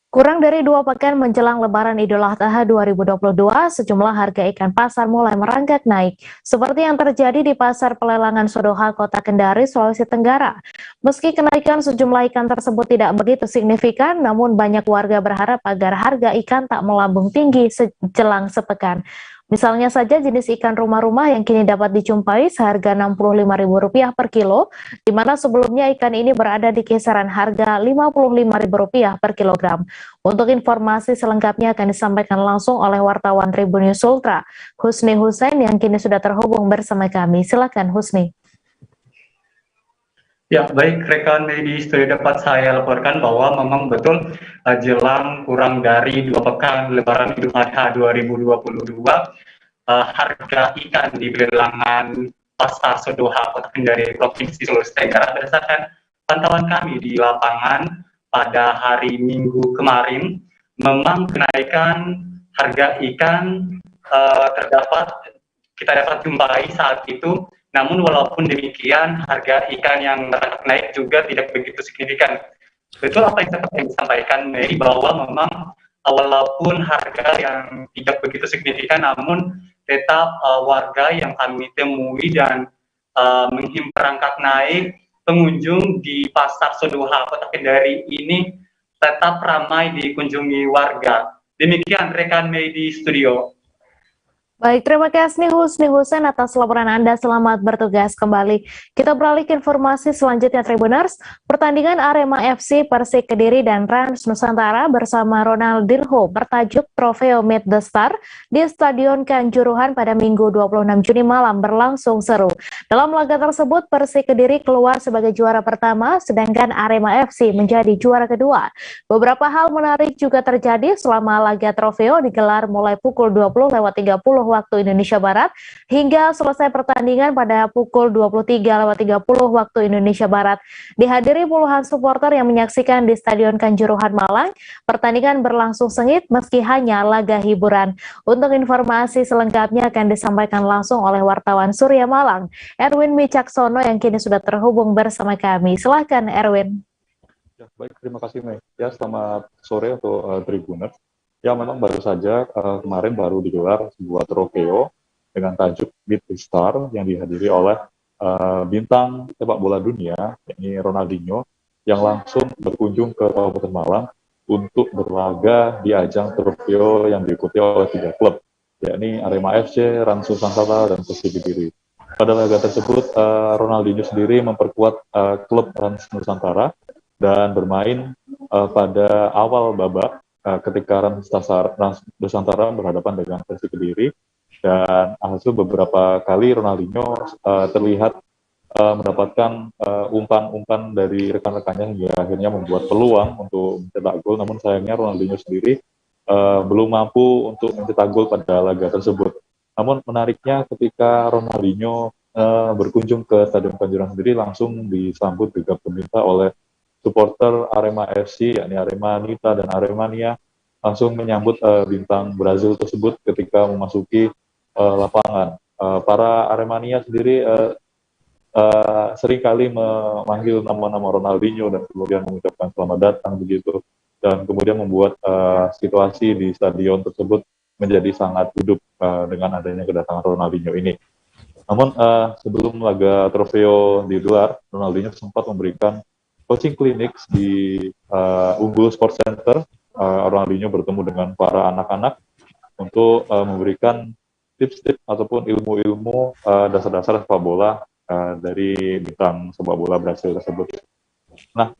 Kurang dari 2 pekan menjelang Lebaran Idul Adha 2022, sejumlah harga ikan pasar mulai merangkak naik, seperti yang terjadi di Pasar Pelelangan Sodoha, Kota Kendari, Sulawesi Tenggara. Meski kenaikan sejumlah ikan tersebut tidak begitu signifikan, namun banyak warga berharap agar harga ikan tak melambung tinggi jelang sepekan. Misalnya saja jenis ikan rumah-rumah yang kini dapat dijumpai seharga Rp65.000 per kilo, di mana sebelumnya ikan ini berada di kisaran harga Rp55.000 per kilogram. Untuk informasi selengkapnya akan disampaikan langsung oleh wartawan Tribun News Ultra, Husni Hussein, yang kini sudah terhubung bersama kami. Silakan Husni. Ya, baik rekan media studio, dapat saya laporkan bahwa memang betul jelang kurang dari 2 pekan Lebaran Idul Adha 2022, harga ikan di Pelelangan Pasar Sodoha, Kota Kendari, Provinsi Sulawesi Tenggara, berdasarkan pantauan kami di lapangan pada hari Minggu kemarin, memang kenaikan harga ikan kita dapat jumpai saat itu Namun walaupun demikian, harga ikan yang naik juga tidak begitu signifikan. Betul apa yang seperti yang disampaikan Mei, bahwa memang walaupun harga yang tidak begitu signifikan, namun tetap warga yang kami temui dan menghimpit naik, pengunjung di Pasar Sodoha Kota Kendari ini tetap ramai dikunjungi warga. Demikian rekan Mei di studio. Baik, terima kasih Husni Husen atas laporan Anda. Selamat bertugas kembali. Kita beralih ke informasi selanjutnya, Tribuners. Pertandingan Arema FC, Persik Kediri, dan Rans Nusantara bersama Ronaldinho bertajuk Trofeo Meet the Star di Stadion Kanjuruhan pada Minggu 26 Juni malam berlangsung seru. Dalam laga tersebut, Persik Kediri keluar sebagai juara pertama, sedangkan Arema FC menjadi juara kedua. Beberapa hal menarik juga terjadi selama laga trofeo digelar mulai pukul 20.30 waktu Indonesia Barat hingga selesai pertandingan pada pukul 23.30 waktu Indonesia Barat. Dihadiri puluhan supporter yang menyaksikan di Stadion Kanjuruhan Malang, pertandingan berlangsung sengit meski hanya laga hiburan. Untuk informasi selengkapnya akan disampaikan langsung oleh wartawan Surya Malang, Erwin Wicaksono, yang kini sudah terhubung bersama kami. Silakan Erwin. Ya, baik, terima kasih Mei. Ya, selamat sore untuk Tribuners. Ya, memang baru saja kemarin baru digelar sebuah trofeo dengan tajuk Meet the Star yang dihadiri oleh bintang sepak bola dunia, yakni Ronaldinho, yang langsung berkunjung ke Kabupaten Malang untuk berlaga di ajang trofeo yang diikuti oleh 3 klub, yakni Arema FC, Rans Nusantara, dan Persik Kediri. Pada laga tersebut, Ronaldinho sendiri memperkuat klub Rans Nusantara dan bermain pada awal babak ketika Rans Nusantara berhadapan dengan Persik Kediri, dan hasil beberapa kali Ronaldinho terlihat mendapatkan umpan-umpan dari rekan-rekannya hingga akhirnya membuat peluang untuk mencetak gol, namun sayangnya Ronaldinho sendiri belum mampu untuk mencetak gol pada laga tersebut. Namun menariknya ketika Ronaldinho berkunjung ke Stadion Kanjuruhan sendiri, langsung disambut gegap gempita oleh supporter Arema FC, yakni Aremanita dan Aremania, langsung menyambut bintang Brazil tersebut ketika memasuki lapangan. Para Aremania sendiri seringkali memanggil nama-nama Ronaldinho dan kemudian mengucapkan selamat datang begitu, dan kemudian membuat situasi di stadion tersebut menjadi sangat hidup dengan adanya kedatangan Ronaldinho ini. Namun sebelum laga trofeo digelar, Ronaldinho sempat memberikan coaching klinik di Unggul Sports Center. Ronaldinho bertemu dengan para anak-anak untuk memberikan tips-tips ataupun ilmu-ilmu dasar-dasar sepak bola dari bintang sepak bola Brasil tersebut. Nah,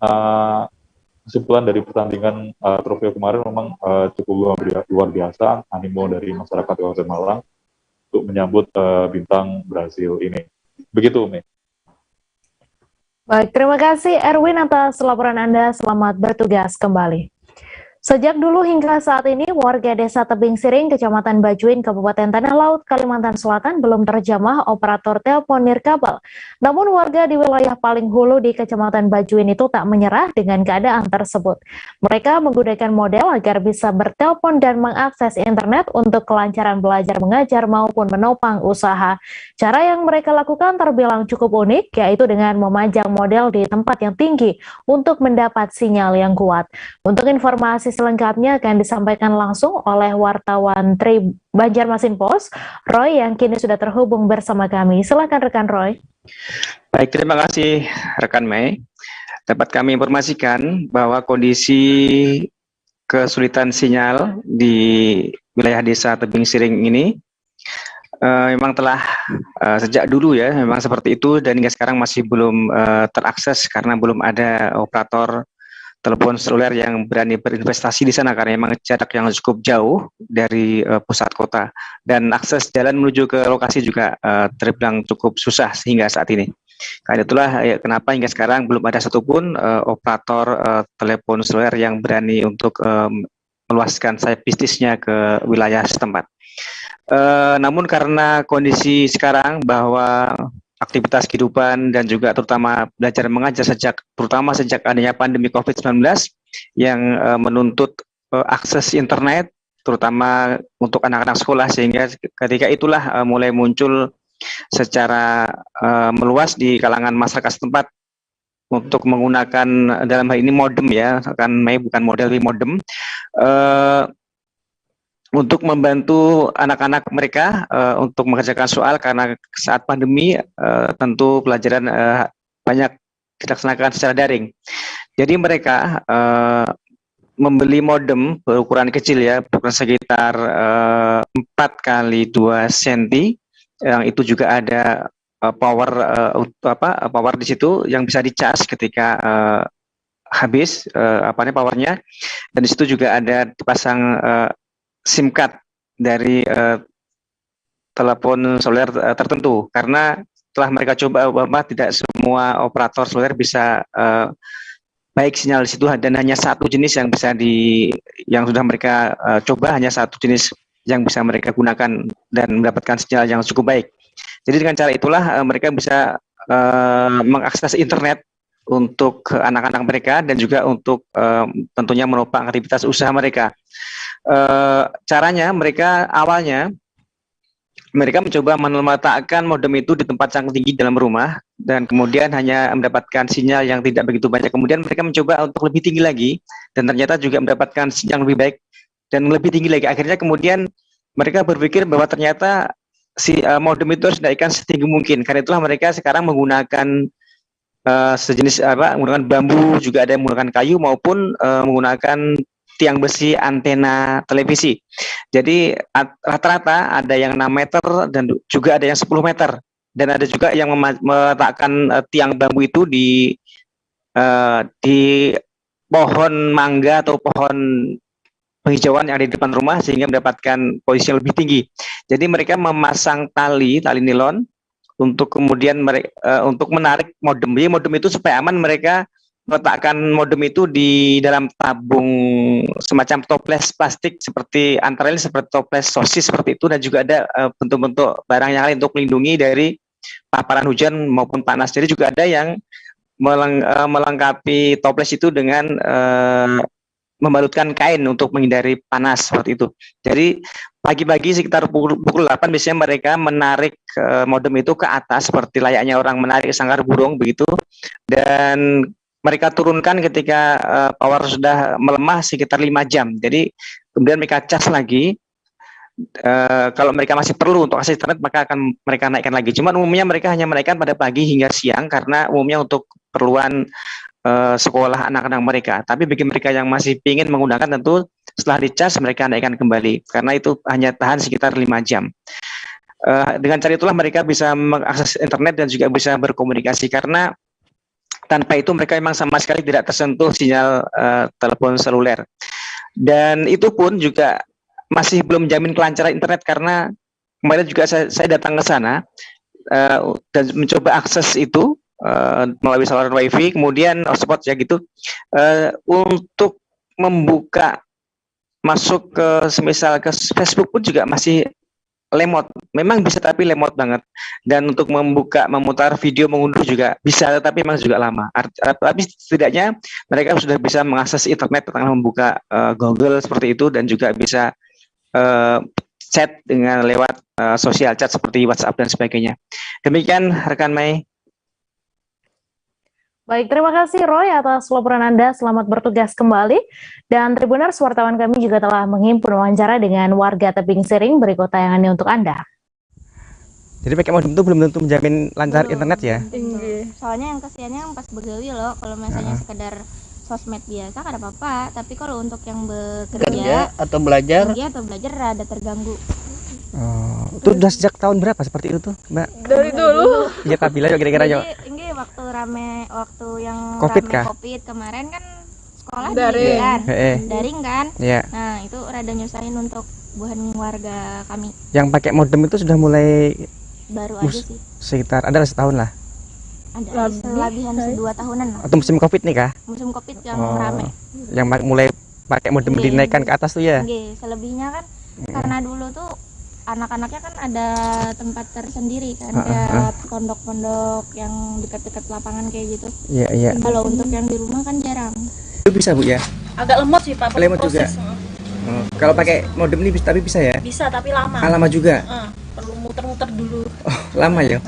kesimpulan dari pertandingan trofeo kemarin memang cukup luar biasa animo dari masyarakat Kabupaten Malang untuk menyambut bintang Brasil ini. Begitu, Umi. Baik, terima kasih Erwin atas laporan Anda. Selamat bertugas kembali. Sejak dulu hingga saat ini, warga Desa Tebing Siring, Kecamatan Bajuin, Kabupaten Tanah Laut, Kalimantan Selatan belum terjamah operator telepon nirkabel. Namun warga di wilayah paling hulu di Kecamatan Bajuin itu tak menyerah dengan keadaan tersebut. Mereka menggunakan model agar bisa bertelepon dan mengakses internet untuk kelancaran belajar mengajar maupun menopang usaha. Cara yang mereka lakukan terbilang cukup unik, yaitu dengan memajang model di tempat yang tinggi untuk mendapat sinyal yang kuat. Untuk informasi selengkapnya akan disampaikan langsung oleh wartawan Banjarmasin Post, Roy, yang kini sudah terhubung bersama kami. Silakan rekan Roy. Baik, terima kasih rekan Mei. Dapat kami informasikan bahwa kondisi kesulitan sinyal di wilayah Desa Tebing Siring ini memang telah sejak dulu ya, memang seperti itu, dan hingga sekarang masih belum terakses karena belum ada operator telepon seluler yang berani berinvestasi di sana karena memang jarak yang cukup jauh dari pusat kota, dan akses jalan menuju ke lokasi juga terbilang cukup susah sehingga saat ini. Karena itulah kenapa hingga sekarang belum ada satupun operator telepon seluler yang berani untuk meluaskan sayap bisnisnya ke wilayah setempat. Namun karena kondisi sekarang bahwa aktivitas kehidupan dan juga terutama belajar mengajar terutama sejak adanya pandemi COVID-19 yang menuntut akses internet terutama untuk anak-anak sekolah, sehingga ketika itulah mulai muncul secara meluas di kalangan masyarakat setempat untuk menggunakan dalam hal ini modem ya, kan Mei bukan model tapi modem, untuk membantu anak-anak mereka untuk mengerjakan soal karena saat pandemi tentu pelajaran banyak dilaksanakan secara daring. Jadi mereka membeli modem berukuran kecil ya, berukuran sekitar 4 kali 2 cm, yang itu juga ada power di situ yang bisa dicas ketika habis powernya, dan di situ juga ada dipasang SIM card dari telepon seluler tertentu, karena setelah mereka coba tidak semua operator seluler bisa baik sinyal di situ, dan hanya satu jenis yang bisa yang sudah mereka coba, hanya satu jenis yang bisa mereka gunakan dan mendapatkan sinyal yang cukup baik. Jadi dengan cara itulah mereka bisa mengakses internet untuk anak-anak mereka dan juga untuk tentunya menopang aktivitas usaha mereka. Caranya mereka awalnya mereka mencoba meletakkan modem itu di tempat yang tinggi dalam rumah dan kemudian hanya mendapatkan sinyal yang tidak begitu banyak. Kemudian mereka mencoba untuk lebih tinggi lagi dan ternyata juga mendapatkan sinyal yang lebih baik dan lebih tinggi lagi. Akhirnya kemudian mereka berpikir bahwa ternyata si modem itu harus dinaikkan setinggi mungkin. Karena itulah mereka sekarang menggunakan sejenis menggunakan bambu, juga ada yang menggunakan kayu maupun menggunakan tiang besi antena televisi. Jadi rata-rata ada yang 6 meter dan juga ada yang 10 meter. Dan ada juga yang meletakkan tiang bambu itu di pohon mangga atau pohon penghijauan yang ada di depan rumah sehingga mendapatkan posisi yang lebih tinggi. Jadi mereka memasang tali nilon untuk kemudian untuk menarik modem. Jadi modem itu supaya aman mereka meletakkan modem itu di dalam tabung semacam toples plastik seperti antara lain seperti toples sosis seperti itu, dan juga ada bentuk-bentuk barang yang lain untuk melindungi dari paparan hujan maupun panas. Jadi juga ada yang melengkapi toples itu dengan membalutkan kain untuk menghindari panas seperti itu. Jadi pagi-pagi sekitar pukul 8 biasanya mereka menarik modem itu ke atas seperti layaknya orang menarik sangkar burung begitu, dan mereka turunkan ketika power sudah melemah sekitar 5 jam. Jadi kemudian mereka cas lagi. Kalau mereka masih perlu untuk akses internet maka akan mereka naikkan lagi. Cuman umumnya mereka hanya menaikkan pada pagi hingga siang karena umumnya untuk keperluan sekolah anak-anak mereka. Tapi bagi mereka yang masih ingin menggunakan tentu setelah dicas mereka naikkan kembali karena itu hanya tahan sekitar 5 jam. Dengan cara itulah mereka bisa mengakses internet dan juga bisa berkomunikasi, karena tanpa itu mereka memang sama sekali tidak tersentuh sinyal telepon seluler. Dan itu pun juga masih belum menjamin kelancaran internet, karena kemarin juga saya datang ke sana dan mencoba akses itu melalui saluran wifi, kemudian hotspot ya gitu, untuk membuka masuk ke semisal ke Facebook pun juga masih lemot. Memang bisa tapi lemot banget. Dan untuk memutar video, mengunduh juga bisa, tetapi memang juga lama. Tapi setidaknya mereka sudah bisa mengakses internet dengan membuka Google seperti itu, dan juga bisa chat dengan lewat sosial chat seperti WhatsApp dan sebagainya. Demikian rekan Mei. Baik, terima kasih Roy atas laporan Anda. Selamat bertugas kembali. Dan Tribuners, wartawan kami juga telah menghimpun wawancara dengan warga Tebing Siring. Berikut tayangannya untuk Anda. Jadi pakai modem itu belum tentu menjamin lancar internet ya? Soalnya yang kesiannya yang pas begawi loh. Kalau misalnya sekedar sosmed biasa kan ada apa-apa. Tapi kalau untuk yang bekerja atau belajar? Atau belajar rada terganggu. Oh, itu udah sejak tahun berapa seperti itu tuh, Mbak? Dari dulu. Iya, Kabila yuk kira-kira yuk. Ini waktu yang COVID rame kah? COVID kemarin kan sekolah Daring. daring kan. Iya. Nah, itu rada nyusahin untuk buhan warga kami. Yang pakai modem itu sudah mulai Baru aja sih. sekitar ada setahun lah. Ada selebihan 2 tahunan lah. Atau musim COVID nih kah? Musim COVID yang rame. Yang mulai pakai modem dinaikkan ke atas tuh ya? Selebihnya kan karena dulu tuh anak-anaknya kan ada tempat tersendiri kan, kayak pondok-pondok yang dekat-dekat lapangan kayak gitu. Iya. Kalau untuk yang di rumah kan jarang. Itu bisa Bu ya? Agak lemot sih Pak. Lemot juga. Kalau pakai modem ini tapi bisa ya? Bisa tapi lama. Lama juga. perlu muter-muter dulu. Lama ya?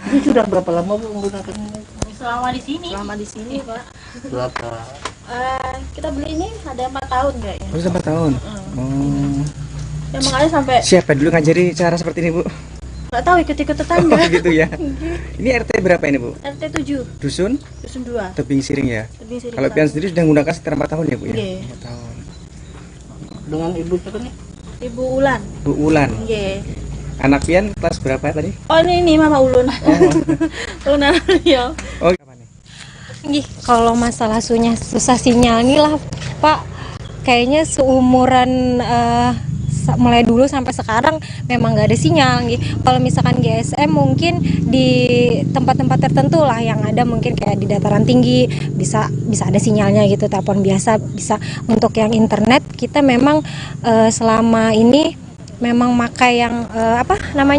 Ini sudah berapa lama Bu menggunakan ini? Selama di sini. Selama di sini Pak. Berapa? Kita beli ini ada 4 tahun kayaknya. Oh, sudah 4 tahun. Oh. Ya makanya sampai Siapa dulu ngajari cara seperti ini, Bu? nggak tahu ikut-ikut tetangga. Oh, gitu ya. Ini RT berapa ini, Bu? RT 7. Dusun? Dusun 2. Tebing Siring ya. Tebing Siring. Kalau pian sendiri sudah menggunakan sekitar 4 tahun ya, Bu ya? Nggih. 4 tahun. Dengan ibu siapa nih? Ibu Ulan. Bu Ulan. Nggih. Anak pian kelas berapa tadi? Oh ini Mama Ulun. Ulun ya. Oh, Nggih, kalau masalah susah sinyal nih lah, Pak. Kayaknya seumuran mulai dulu sampai sekarang memang nggak ada sinyal. Kalau misalkan GSM mungkin di tempat-tempat tertentu lah yang ada, mungkin kayak di dataran tinggi bisa ada sinyalnya gitu, telepon biasa bisa. Untuk yang internet kita memang selama ini memang pakai yang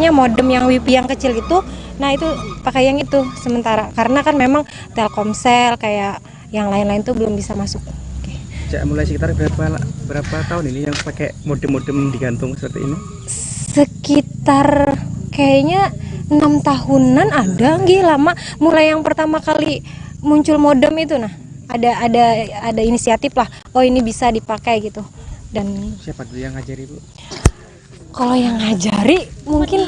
modem yang WiFi yang kecil itu. Nah itu pakai yang itu sementara karena kan memang Telkomsel kayak yang lain-lain tuh belum bisa masuk. Mulai sekitar berapa tahun ini yang pakai modem-modem digantung seperti ini? Sekitar kayaknya 6 tahunan ada, nggih lama. Mulai yang pertama kali muncul modem itu, nah ada inisiatif lah. Oh ini bisa dipakai gitu. Dan siapa dulu yang ngajari, Bu? Kalau yang ngajari mungkin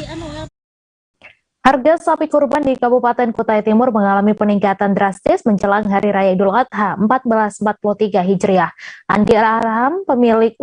harga sapi kurban di Kabupaten Kutai Timur mengalami peningkatan drastis menjelang Hari Raya Idul Adha 1443 Hijriah. Andi Arham, pemilik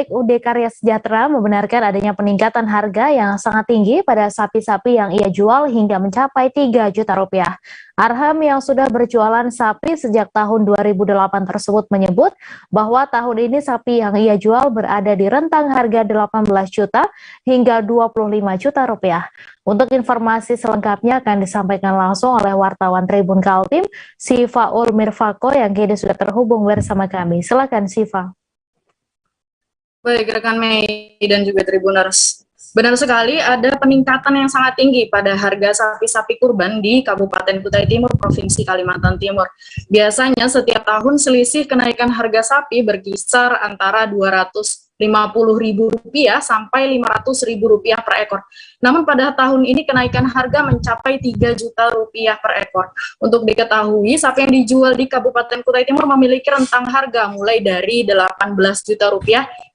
UD Karya Sejahtera, membenarkan adanya peningkatan harga yang sangat tinggi pada sapi-sapi yang ia jual hingga mencapai 3 juta rupiah. Arham yang sudah berjualan sapi sejak tahun 2008 tersebut menyebut bahwa tahun ini sapi yang ia jual berada di rentang harga 18 juta hingga 25 juta rupiah. Untuk informasi selengkapnya akan disampaikan langsung oleh wartawan Tribun Kaltim, Siva Urmirfako yang kini sudah terhubung bersama kami. Silakan Siva. Baik, rekan Mei dan juga Tribuners. Benar sekali ada peningkatan yang sangat tinggi pada harga sapi-sapi kurban di Kabupaten Kutai Timur, Provinsi Kalimantan Timur. Biasanya setiap tahun selisih kenaikan harga sapi berkisar antara Rp250.000 sampai Rp500.000 per ekor. Namun pada tahun ini kenaikan harga mencapai Rp3 juta per ekor. Untuk diketahui, sapi yang dijual di Kabupaten Kutai Timur memiliki rentang harga mulai dari Rp18 juta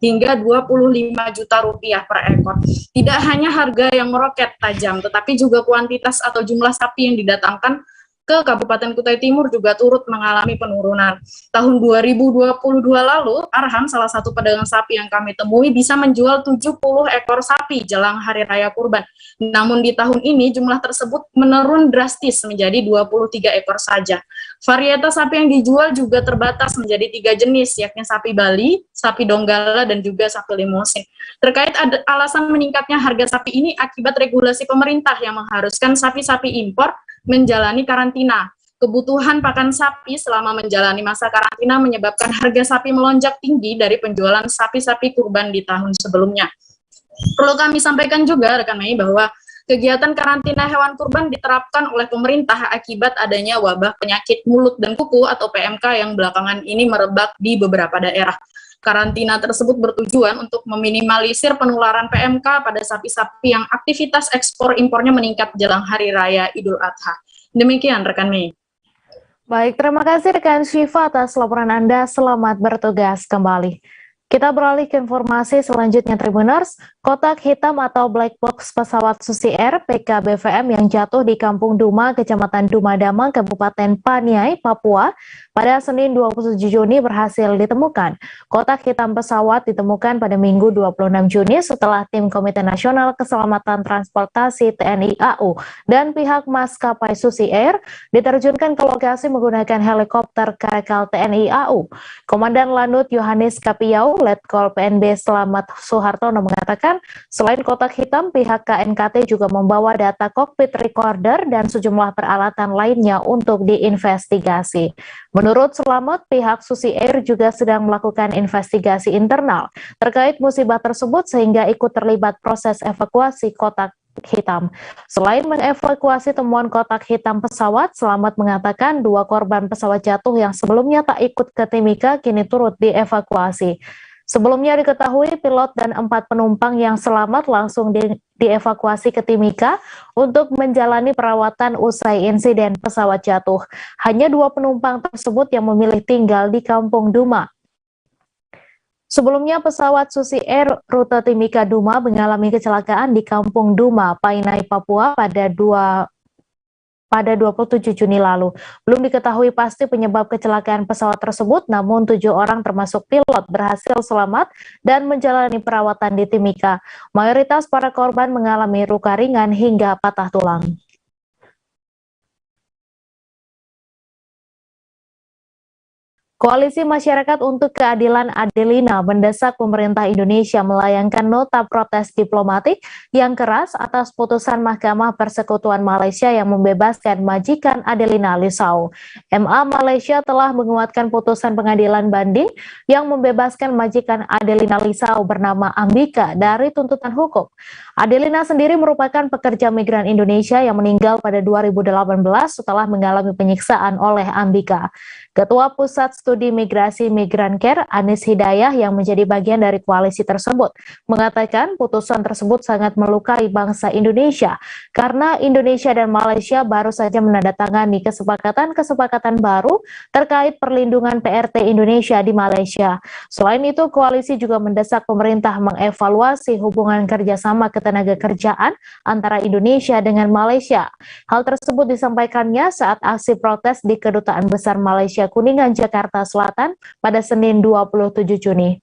hingga Rp25 juta per ekor. Tidak hanya harga yang meroket tajam, tetapi juga kuantitas atau jumlah sapi yang didatangkan ke Kabupaten Kutai Timur juga turut mengalami penurunan. Tahun 2022 lalu, Arham, salah satu pedagang sapi yang kami temui, bisa menjual 70 ekor sapi jelang Hari Raya Kurban. Namun di tahun ini jumlah tersebut menurun drastis menjadi 23 ekor saja. Varietas sapi yang dijual juga terbatas menjadi 3 jenis, yakni sapi Bali, sapi Donggala, dan juga sapi Limousin. Terkait alasan meningkatnya harga sapi ini akibat regulasi pemerintah yang mengharuskan sapi-sapi impor menjalani karantina. Kebutuhan pakan sapi selama menjalani masa karantina menyebabkan harga sapi melonjak tinggi dari penjualan sapi-sapi kurban di tahun sebelumnya. Perlu kami sampaikan juga, rekan Mei, bahwa kegiatan karantina hewan kurban diterapkan oleh pemerintah akibat adanya wabah penyakit mulut dan kuku atau PMK yang belakangan ini merebak di beberapa daerah. Karantina tersebut bertujuan untuk meminimalisir penularan PMK pada sapi-sapi yang aktivitas ekspor impornya meningkat jelang Hari Raya Idul Adha. Demikian rekan Mei. Baik, terima kasih rekan Syifa atas laporan Anda. Selamat bertugas kembali. Kita beralih ke informasi selanjutnya, Tribuners. Kotak hitam atau black box pesawat Susi Air PKBVM yang jatuh di Kampung Duma, Kecamatan Dumadamang, Kabupaten Paniai, Papua, pada Senin 27 Juni berhasil ditemukan. Kotak hitam pesawat ditemukan pada Minggu 26 Juni setelah tim Komite Nasional Keselamatan Transportasi TNI AU dan pihak maskapai Susi Air diterjunkan ke lokasi menggunakan helikopter Karekal TNI AU. Komandan Lanut Yohanes Kapiau, Letkol PNB Slamet Suhartono mengatakan, selain kotak hitam, pihak KNKT juga membawa data kokpit recorder dan sejumlah peralatan lainnya untuk diinvestigasi. Menurut Slamet, pihak Susi Air juga sedang melakukan investigasi internal terkait musibah tersebut sehingga ikut terlibat proses evakuasi kotak hitam. Selain mengevakuasi temuan kotak hitam pesawat, Slamet mengatakan 2 korban pesawat jatuh yang sebelumnya tak ikut ke Timika kini turut dievakuasi. Sebelumnya diketahui pilot dan 4 penumpang yang selamat langsung dievakuasi ke Timika untuk menjalani perawatan usai insiden pesawat jatuh. Hanya 2 penumpang tersebut yang memilih tinggal di Kampung Duma. Sebelumnya pesawat Susi Air rute Timika Duma mengalami kecelakaan di Kampung Duma, Painai, Papua pada 27 Juni lalu. Belum diketahui pasti penyebab kecelakaan pesawat tersebut, namun 7 orang termasuk pilot berhasil selamat dan menjalani perawatan di Timika. Mayoritas para korban mengalami luka ringan hingga patah tulang. Koalisi Masyarakat untuk Keadilan Adelina mendesak pemerintah Indonesia melayangkan nota protes diplomatik yang keras atas putusan Mahkamah Persekutuan Malaysia yang membebaskan majikan Adelina Lisau. MA Malaysia telah menguatkan putusan pengadilan banding yang membebaskan majikan Adelina Lisau bernama Ambika dari tuntutan hukum. Adelina sendiri merupakan pekerja migran Indonesia yang meninggal pada 2018 setelah mengalami penyiksaan oleh Ambika. Ketua Pusat Studi Migrasi Migran Care, Anis Hidayah, yang menjadi bagian dari koalisi tersebut, mengatakan putusan tersebut sangat melukai bangsa Indonesia karena Indonesia dan Malaysia baru saja menandatangani kesepakatan baru terkait perlindungan PRT Indonesia di Malaysia. Selain itu, koalisi juga mendesak pemerintah mengevaluasi hubungan kerjasama ketenagakerjaan antara Indonesia dengan Malaysia. Hal tersebut disampaikannya saat aksi protes di Kedutaan Besar Malaysia Kuningan, Jakarta Selatan pada Senin 27 Juni.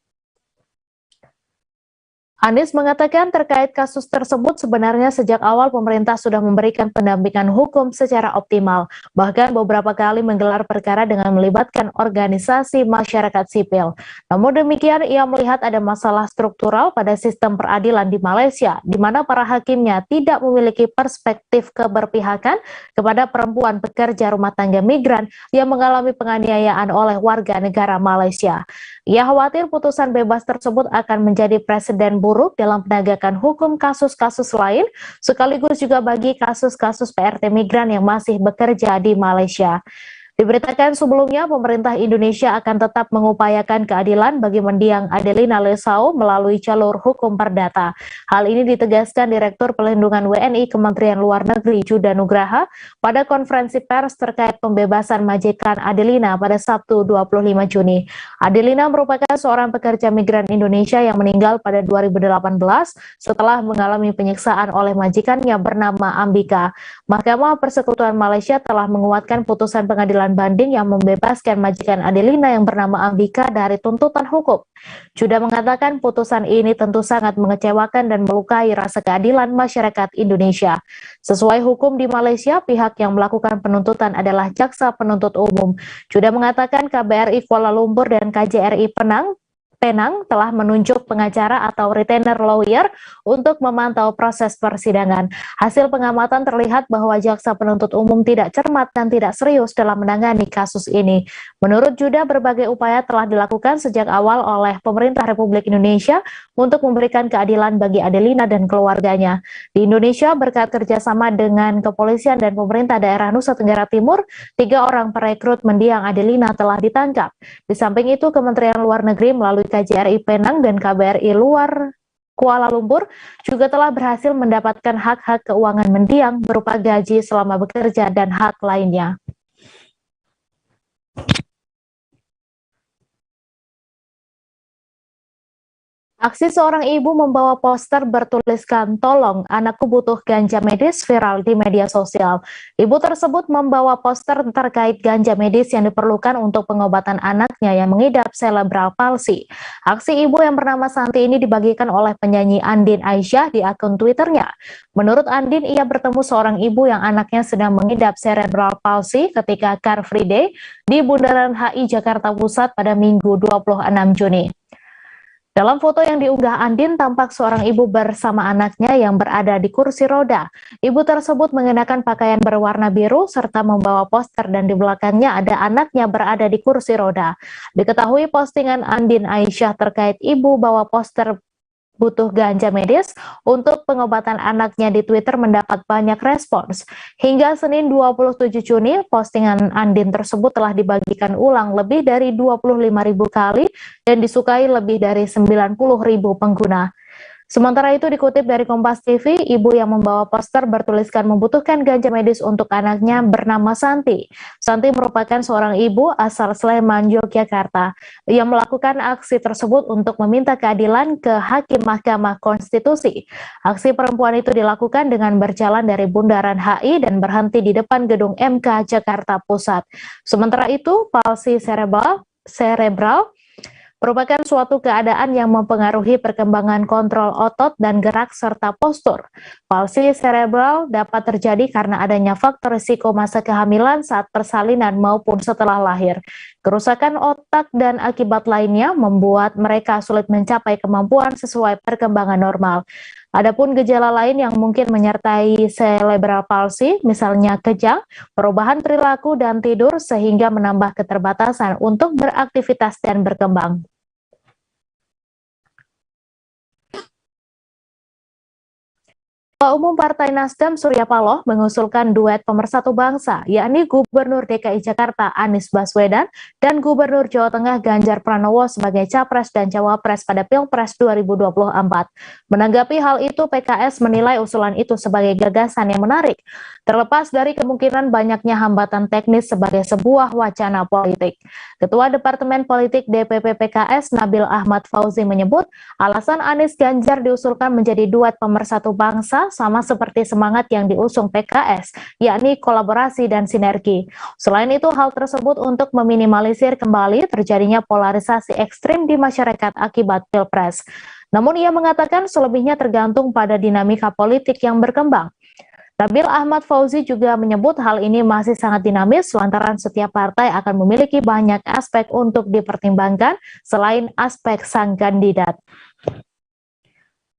Anies mengatakan terkait kasus tersebut sebenarnya sejak awal pemerintah sudah memberikan pendampingan hukum secara optimal, bahkan beberapa kali menggelar perkara dengan melibatkan organisasi masyarakat sipil. Namun demikian, ia melihat ada masalah struktural pada sistem peradilan di Malaysia, di mana para hakimnya tidak memiliki perspektif keberpihakan kepada perempuan pekerja rumah tangga migran yang mengalami penganiayaan oleh warga negara Malaysia. Ia khawatir putusan bebas tersebut akan menjadi presiden buruk dalam penegakan hukum kasus-kasus lain, sekaligus juga bagi kasus-kasus PRT migran yang masih bekerja di Malaysia. Diberitakan sebelumnya, pemerintah Indonesia akan tetap mengupayakan keadilan bagi mendiang Adelina Lisau melalui jalur hukum perdata. Hal ini ditegaskan Direktur Pelindungan WNI Kementerian Luar Negeri Juda Nugraha pada konferensi pers terkait pembebasan majikan Adelina pada Sabtu 25 Juni. Adelina merupakan seorang pekerja migran Indonesia yang meninggal pada 2018 setelah mengalami penyiksaan oleh majikannya bernama Ambika. Mahkamah Persekutuan Malaysia telah menguatkan putusan pengadilan banding yang membebaskan majikan Adelina yang bernama Ambika dari tuntutan hukum. Juda mengatakan putusan ini tentu sangat mengecewakan dan melukai rasa keadilan masyarakat Indonesia. Sesuai hukum di Malaysia, pihak yang melakukan penuntutan adalah Jaksa Penuntut Umum. Juda mengatakan KBRI Kuala Lumpur dan KJRI Penang telah menunjuk pengacara atau retainer lawyer untuk memantau proses persidangan. Hasil pengamatan terlihat bahwa Jaksa Penuntut Umum tidak cermat dan tidak serius dalam menangani kasus ini. Menurut Juda, berbagai upaya telah dilakukan sejak awal oleh pemerintah Republik Indonesia untuk memberikan keadilan bagi Adelina dan keluarganya. Di Indonesia, berkat kerjasama dengan kepolisian dan pemerintah daerah Nusa Tenggara Timur, 3 orang perekrut mendiang Adelina telah ditangkap. Di samping itu, Kementerian Luar Negeri melalui KJRI Penang dan KBRI Luar Kuala Lumpur juga telah berhasil mendapatkan hak-hak keuangan mendiang berupa gaji selama bekerja dan hak lainnya. Aksi seorang ibu membawa poster bertuliskan "Tolong, anakku butuh ganja medis" viral di media sosial. Ibu tersebut membawa poster terkait ganja medis yang diperlukan untuk pengobatan anaknya yang mengidap cerebral palsy. Aksi ibu yang bernama Santi ini dibagikan oleh penyanyi Andin Aisyah di akun Twitternya. Menurut Andin, ia bertemu seorang ibu yang anaknya sedang mengidap cerebral palsy ketika Car Free Day di Bundaran HI Jakarta Pusat pada Minggu 26 Juni. Dalam foto yang diunggah Andin, tampak seorang ibu bersama anaknya yang berada di kursi roda. Ibu tersebut mengenakan pakaian berwarna biru serta membawa poster dan di belakangnya ada anaknya berada di kursi roda. Diketahui postingan Andin Aisyah terkait ibu bawa poster butuh ganja medis untuk pengobatan anaknya di Twitter mendapat banyak respons. Hingga Senin 27 Juni, postingan Andin tersebut telah dibagikan ulang lebih dari 25.000 kali dan disukai lebih dari 90.000 pengguna. Sementara itu dikutip dari Kompas TV, ibu yang membawa poster bertuliskan membutuhkan ganja medis untuk anaknya bernama Santi. Santi merupakan seorang ibu asal Sleman, Yogyakarta, yang melakukan aksi tersebut untuk meminta keadilan ke Hakim Mahkamah Konstitusi. Aksi perempuan itu dilakukan dengan berjalan dari Bundaran HI dan berhenti di depan gedung MK Jakarta Pusat. Sementara itu, palsi serebral merupakan suatu keadaan yang mempengaruhi perkembangan kontrol otot dan gerak serta postur. Palsi serebral dapat terjadi karena adanya faktor risiko masa kehamilan saat persalinan maupun setelah lahir. Kerusakan otak dan akibat lainnya membuat mereka sulit mencapai kemampuan sesuai perkembangan normal. Adapun gejala lain yang mungkin menyertai cerebral palsy, misalnya kejang, perubahan perilaku dan tidur sehingga menambah keterbatasan untuk beraktivitas dan berkembang. Ketua Umum Partai Nasdem Surya Paloh mengusulkan duet pemersatu bangsa, yakni Gubernur DKI Jakarta Anies Baswedan dan Gubernur Jawa Tengah Ganjar Pranowo sebagai Capres dan Cawapres pada Pilpres 2024. Menanggapi hal itu, PKS menilai usulan itu sebagai gagasan yang menarik, terlepas dari kemungkinan banyaknya hambatan teknis sebagai sebuah wacana politik. Ketua Departemen Politik DPP PKS Nabil Ahmad Fauzi menyebut, alasan Anies Ganjar diusulkan menjadi duet pemersatu bangsa sama seperti semangat yang diusung PKS, yakni kolaborasi dan sinergi. Selain itu, hal tersebut untuk meminimalisir kembali terjadinya polarisasi ekstrim di masyarakat akibat Pilpres. Namun ia mengatakan selebihnya tergantung pada dinamika politik yang berkembang. Nabil Ahmad Fauzi juga menyebut hal ini masih sangat dinamis lantaran setiap partai akan memiliki banyak aspek untuk dipertimbangkan selain aspek sang kandidat.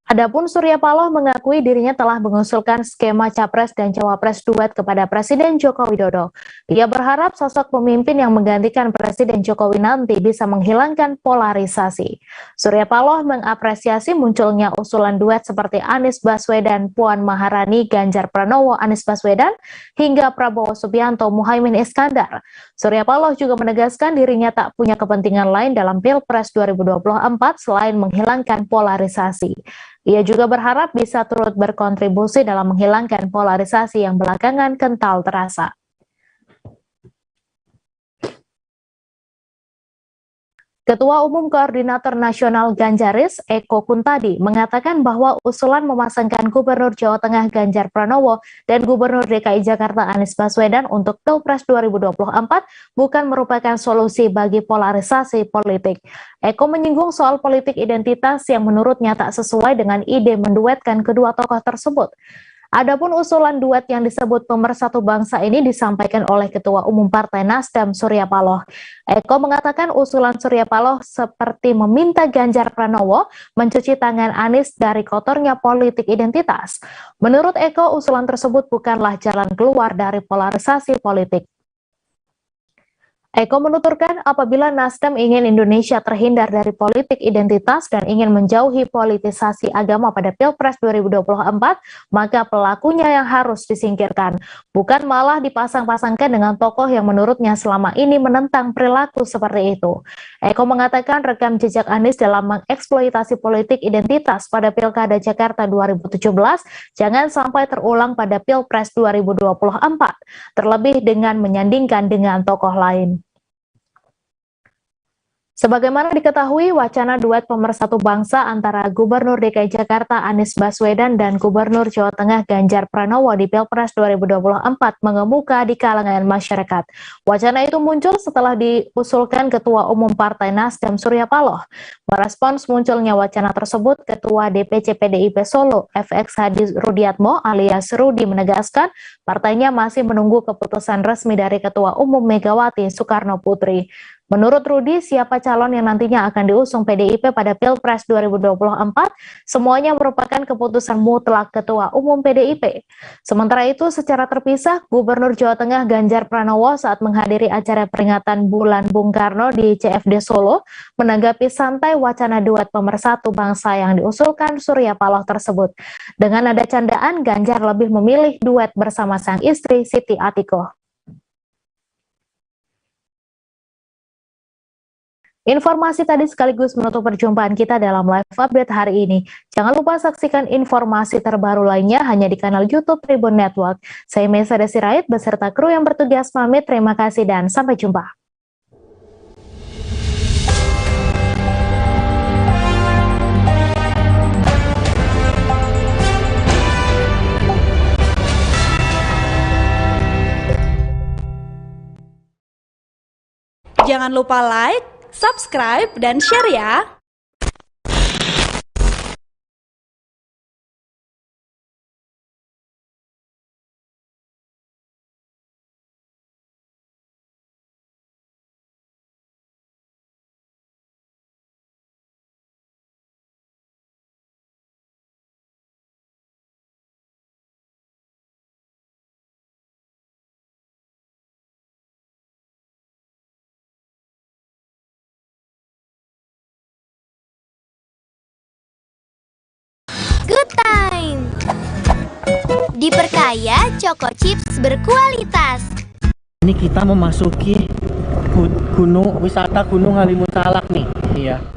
Adapun Surya Paloh mengakui dirinya telah mengusulkan skema Capres dan Cawapres duet kepada Presiden Joko Widodo. Ia berharap sosok pemimpin yang menggantikan Presiden Jokowi nanti bisa menghilangkan polarisasi. Surya Paloh mengapresiasi munculnya usulan duet seperti Anies Baswedan, Puan Maharani, Ganjar Pranowo, Anies Baswedan, hingga Prabowo Subianto, Muhaimin Iskandar. Surya Paloh juga menegaskan dirinya tak punya kepentingan lain dalam Pilpres 2024 selain menghilangkan polarisasi. Ia juga berharap bisa turut berkontribusi dalam menghilangkan polarisasi yang belakangan kental terasa. Ketua Umum Koordinator Nasional Ganjaris, Eko Kuntadi, mengatakan bahwa usulan memasangkan Gubernur Jawa Tengah Ganjar Pranowo dan Gubernur DKI Jakarta Anies Baswedan untuk Pilpres 2024 bukan merupakan solusi bagi polarisasi politik. Eko menyinggung soal politik identitas yang menurutnya tak sesuai dengan ide menduetkan kedua tokoh tersebut. Adapun usulan duet yang disebut pemersatu bangsa ini disampaikan oleh Ketua Umum Partai Nasdem Surya Paloh. Eko mengatakan usulan Surya Paloh seperti meminta Ganjar Pranowo mencuci tangan Anies dari kotornya politik identitas. Menurut Eko, usulan tersebut bukanlah jalan keluar dari polarisasi politik. Eko menuturkan apabila Nasdem ingin Indonesia terhindar dari politik identitas dan ingin menjauhi politisasi agama pada Pilpres 2024, maka pelakunya yang harus disingkirkan, bukan malah dipasang-pasangkan dengan tokoh yang menurutnya selama ini menentang perilaku seperti itu. Eko mengatakan rekam jejak Anies dalam mengeksploitasi politik identitas pada Pilkada Jakarta 2017 jangan sampai terulang pada Pilpres 2024, terlebih dengan menyandingkan dengan tokoh lain. Sebagaimana diketahui, wacana duet pemersatu bangsa antara Gubernur DKI Jakarta Anies Baswedan dan Gubernur Jawa Tengah Ganjar Pranowo di Pilpres 2024 mengemuka di kalangan masyarakat. Wacana itu muncul setelah diusulkan Ketua Umum Partai Nasdem Surya Paloh. Merespons munculnya wacana tersebut, Ketua DPC PDIP Solo, FX Hadi Rudiatmo alias Rudi menegaskan partainya masih menunggu keputusan resmi dari Ketua Umum Megawati Soekarno Putri. Menurut Rudi, siapa calon yang nantinya akan diusung PDIP pada Pilpres 2024, semuanya merupakan keputusan mutlak Ketua Umum PDIP. Sementara itu, secara terpisah, Gubernur Jawa Tengah Ganjar Pranowo saat menghadiri acara peringatan Bulan Bung Karno di CFD Solo, menanggapi santai wacana duet pemersatu bangsa yang diusulkan Surya Paloh tersebut. Dengan nada candaan, Ganjar lebih memilih duet bersama sang istri Siti Atikoh. Informasi tadi sekaligus menutup perjumpaan kita dalam live update hari ini. Jangan lupa saksikan informasi terbaru lainnya hanya di kanal YouTube Tribun Network. Saya Mesa Desirait beserta kru yang bertugas pamit. Terima kasih dan sampai jumpa. Jangan lupa like, subscribe, dan share ya! Good time. Diperkaya Choco Chips berkualitas. Ini kita memasuki gunung wisata Gunung Halimun Salak nih. Iya.